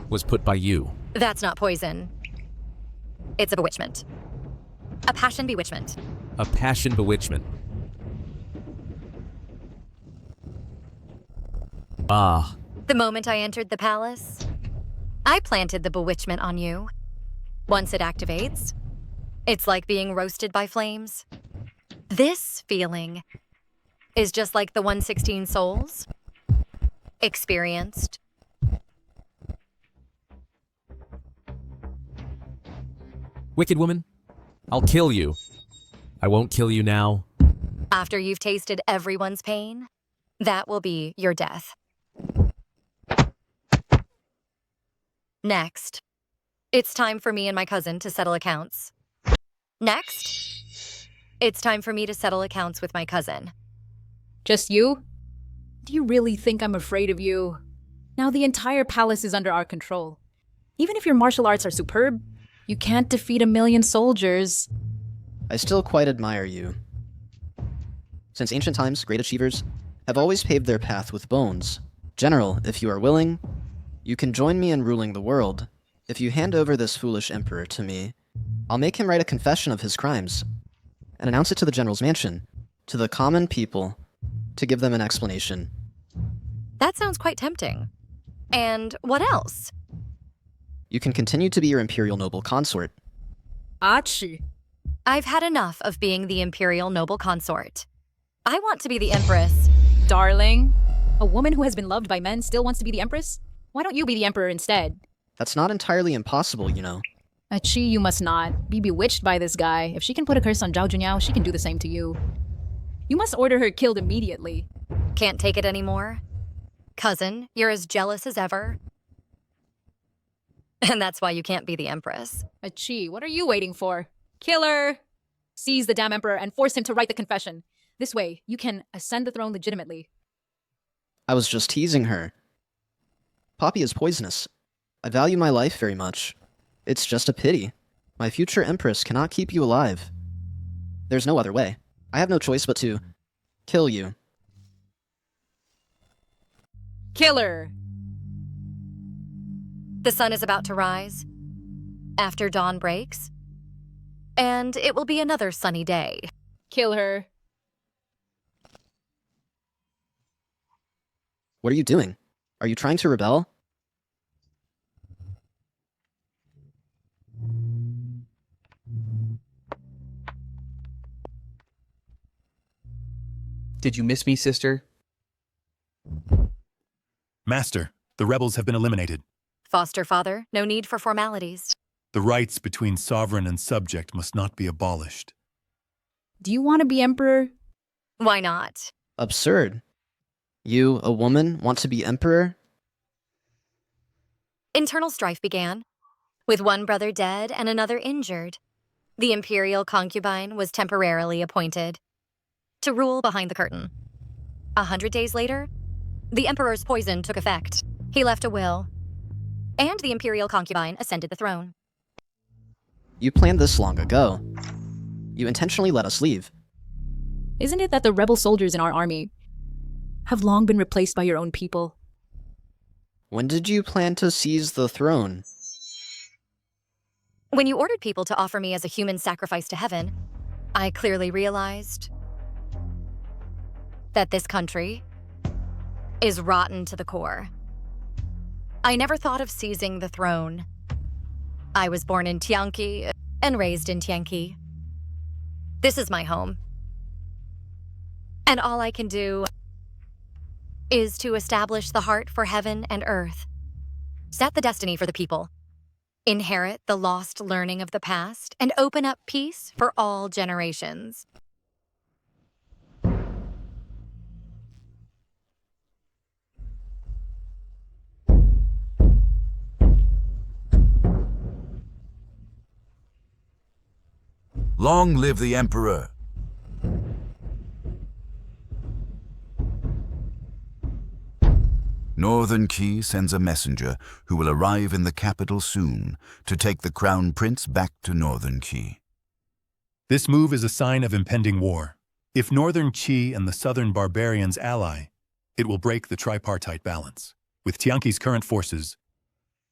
was put by you. That's not poison. It's a bewitchment. A passion bewitchment. A passion bewitchment. Ah. The moment I entered the palace, I planted the bewitchment on you. Once it activates, it's like being roasted by flames. This feeling is just like the 116 souls experienced. Wicked woman, I'll kill you. I won't kill you now. After you've tasted everyone's pain, that will be your death. Next, it's time for me and my cousin to settle accounts. Next, it's time for me to settle accounts with my cousin. Just you? Do you really think I'm afraid of you? Now the entire palace is under our control. Even if your martial arts are superb, you can't defeat 1,000,000 soldiers. I still quite admire you. Since ancient times, great achievers have always paved their path with bones. General, if you are willing, you can join me in ruling the world. If you hand over this foolish emperor to me, I'll make him write a confession of his crimes and announce it to the general's mansion, to the common people, to give them an explanation. That sounds quite tempting. And what else? You can continue to be your imperial noble consort. Achi. I've had enough of being the imperial noble consort. I want to be the empress. Darling, A woman who has been loved by men still wants to be the empress? Why don't you be the emperor instead? That's not entirely impossible, you know. Chi, you must not. Be bewitched by this guy. If she can put a curse on Zhao Junyao, she can do the same to you. You must order her killed immediately. Can't take it anymore? Cousin, you're as jealous as ever. And that's why you can't be the empress. Chi, what are you waiting for? Kill her! Seize the damn emperor and force him to write the confession. This way, you can ascend the throne legitimately. I was just teasing her. Poppy is poisonous. I value my life very much. It's just a pity. My future empress cannot keep you alive. There's no other way. I have no choice but to kill you. Kill her! The sun is about to rise. After dawn breaks. And it will be another sunny day. Kill her. What are you doing? Are you trying to rebel? Did you miss me, sister? Master, the rebels have been eliminated. Foster father, no need for formalities. The rights between sovereign and subject must not be abolished. Do you want to be emperor? Why not? Absurd. You, a woman, want to be emperor? Internal strife began, with one brother dead and another injured. The Imperial concubine was temporarily appointed to rule behind the curtain. 100 days later, the Emperor's poison took effect. He left a will, and the Imperial concubine ascended the throne. You planned this long ago. You intentionally let us leave. Isn't it that the rebel soldiers in our army have long been replaced by your own people? When did you plan to seize the throne? When you ordered people to offer me as a human sacrifice to heaven, I clearly realized that this country is rotten to the core. I never thought of seizing the throne. I was born in Tianqi and raised in Tianqi. This is my home. And all I can do is to establish the heart for heaven and earth. Set the destiny for the people. Inherit the lost learning of the past and open up peace for all generations. Long live the Emperor! Northern Qi sends a messenger who will arrive in the capital soon to take the Crown Prince back to Northern Qi. This move is a sign of impending war. If Northern Qi and the Southern Barbarians ally, it will break the tripartite balance. With Tianqi's current forces,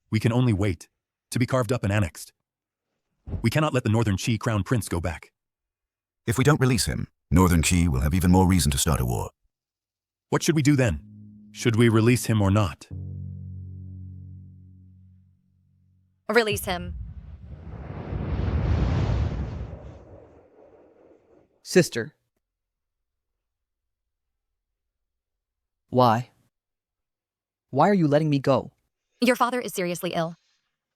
we can only wait to be carved up and annexed. We cannot let the Northern Qi Crown Prince go back. If we don't release him, Northern Qi will have even more reason to start a war. What should we do then? Should we release him or not? Release him. Sister. Why? Why are you letting me go? Your father is seriously ill.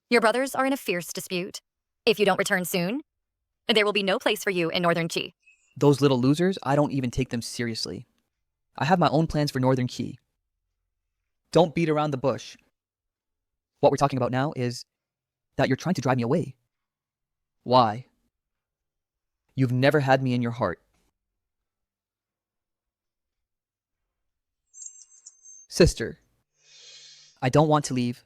Your brothers are in a fierce dispute. If you don't return soon, there will be no place for you in Northern Qi. Those little losers, I don't even take them seriously. I have my own plans for Northern Qi. Don't beat around the bush. What we're talking about now is that you're trying to drive me away. Why? You've never had me in your heart. Sister, I don't want to leave.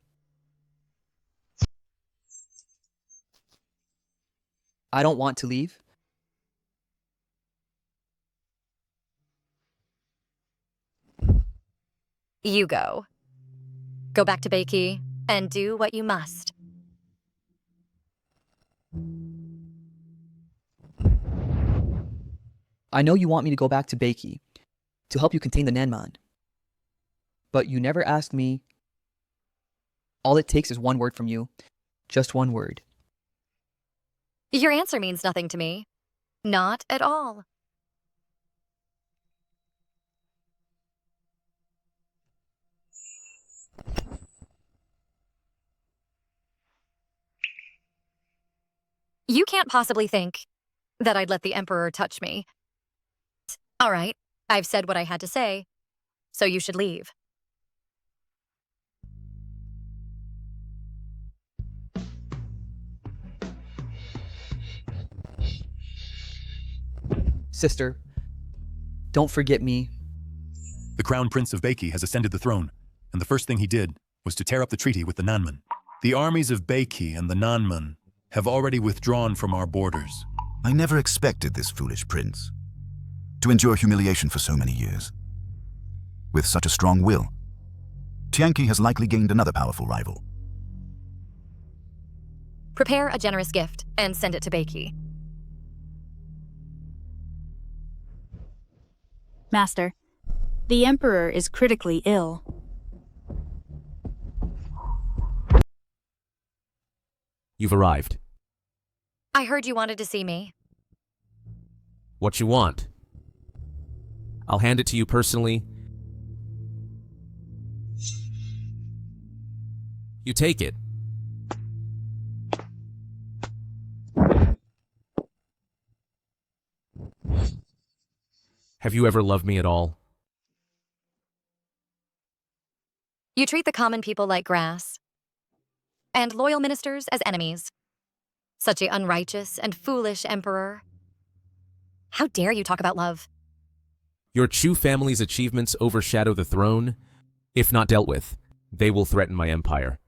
I don't want to leave. You go. Go back to Beiki and do what you must. I know you want me to go back to Beiki to help you contain the Nanman. But you never asked me. All it takes is one word from you. Just one word. Your answer means nothing to me. Not at all. You can't possibly think that I'd let the Emperor touch me. All right, I've said what I had to say, so you should leave. Sister, don't forget me. The Crown Prince of Beiki has ascended the throne, and the first thing he did was to tear up the treaty with the Nanman. The armies of Beiki and the Nanman have already withdrawn from our borders. I never expected this foolish prince to endure humiliation for so many years. With such a strong will, Tianqi has likely gained another powerful rival. Prepare a generous gift and send it to Beiki. Master, the Emperor is critically ill. You've arrived. I heard you wanted to see me. What you want? I'll hand it to you personally. You take it. Have you ever loved me at all? You treat the common people like grass, and loyal ministers as enemies. Such a unrighteous and foolish emperor. How dare you talk about love? Your Chu family's achievements overshadow the throne. If not dealt with, they will threaten my empire.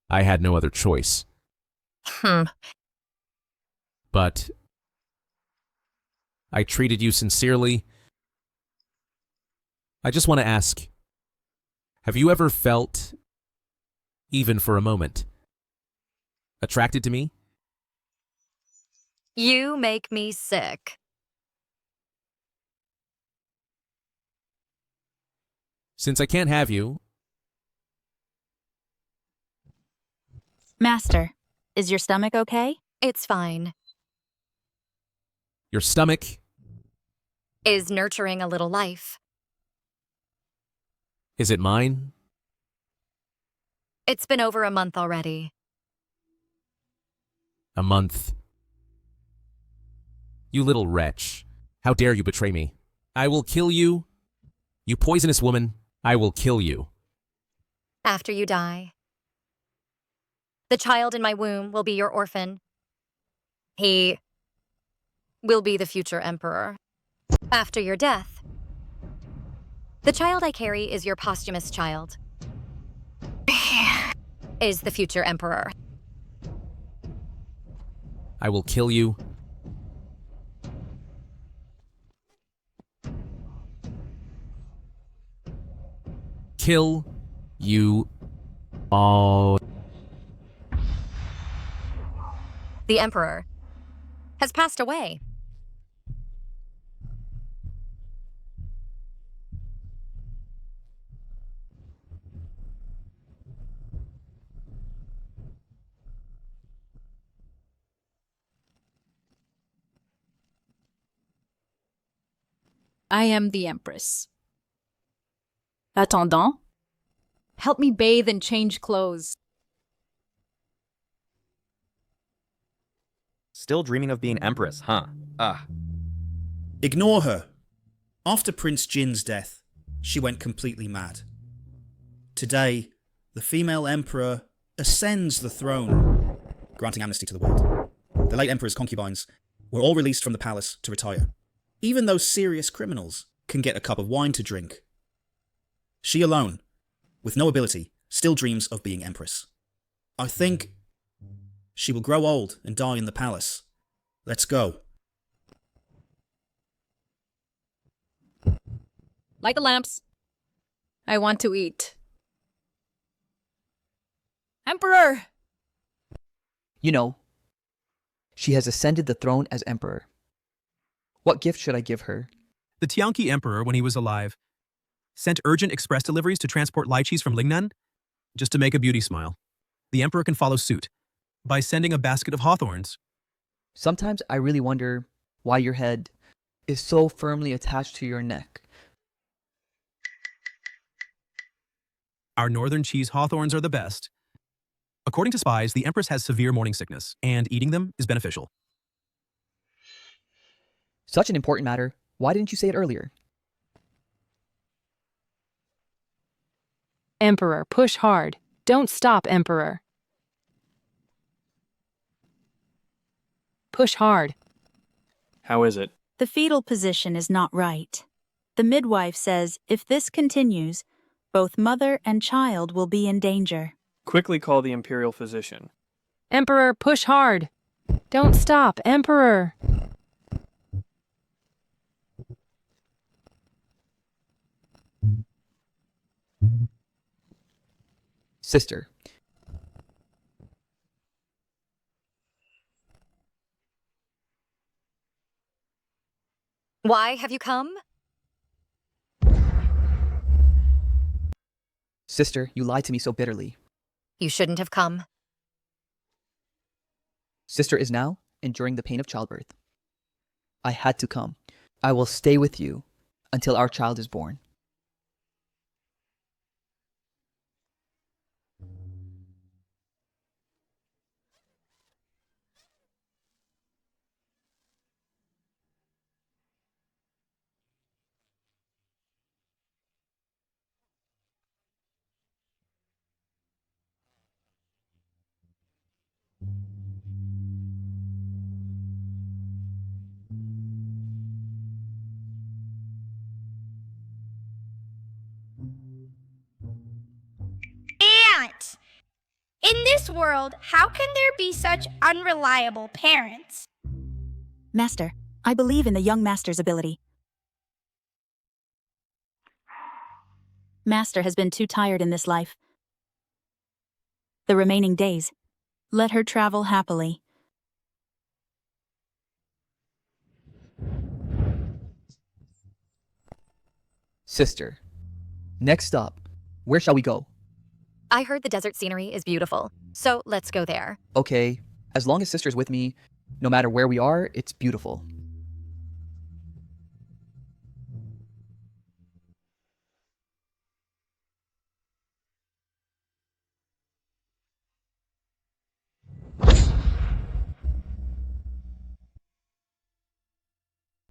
I had no other choice. But I treated you sincerely. I just want to ask, have you ever felt, even for a moment, attracted to me? You make me sick. Since I can't have you... Master, is your stomach okay? It's fine. Your stomach... Is nurturing a little life. Is it mine? It's been over a month already. A month. You little wretch. How dare you betray me? I will kill you. You poisonous woman. I will kill you. After you die. The child in my womb will be your orphan. He will be the future emperor. After your death, the child I carry is your posthumous child. Is the future emperor. I will kill you. Kill you all. The emperor has passed away. I am the Empress. Attendant? Help me bathe and change clothes. Still dreaming of being Empress, huh? Ignore her. After Prince Jin's death, she went completely mad. Today, the female emperor ascends the throne, granting amnesty to the world. The late emperor's concubines were all released from the palace to retire. Even those serious criminals can get a cup of wine to drink. She alone, with no ability, still dreams of being empress. I think she will grow old and die in the palace. Let's go. Light the lamps. I want to eat. Emperor! You know, she has ascended the throne as emperor. What gift should I give her? The Tianqi Emperor, when he was alive, sent urgent express deliveries to transport lychees from Lingnan, just to make a beauty smile. The Emperor can follow suit by sending a basket of hawthorns. Sometimes I really wonder why your head is so firmly attached to your neck. Our northern cheese hawthorns are the best. According to spies, the Empress has severe morning sickness, and eating them is beneficial. Such an important matter. Why didn't you say it earlier? Emperor, push hard. Don't stop, Emperor. Push hard. How is it? The fetal position is not right. The midwife says if this continues, both mother and child will be in danger. Quickly call the Imperial physician. Emperor, push hard. Don't stop, Emperor. Sister. Why have you come? Sister, you lied to me so bitterly. You shouldn't have come. Sister is now enduring the pain of childbirth. I had to come. I will stay with you until our child is born. Aunt! In this world, how can there be such unreliable parents? Master, I believe in the young master's ability. Master has been too tired in this life. The remaining days, let her travel happily. Sister. Next up, where shall we go? I heard the desert scenery is beautiful, so let's go there. Okay, as long as Sister's with me, no matter where we are, it's beautiful.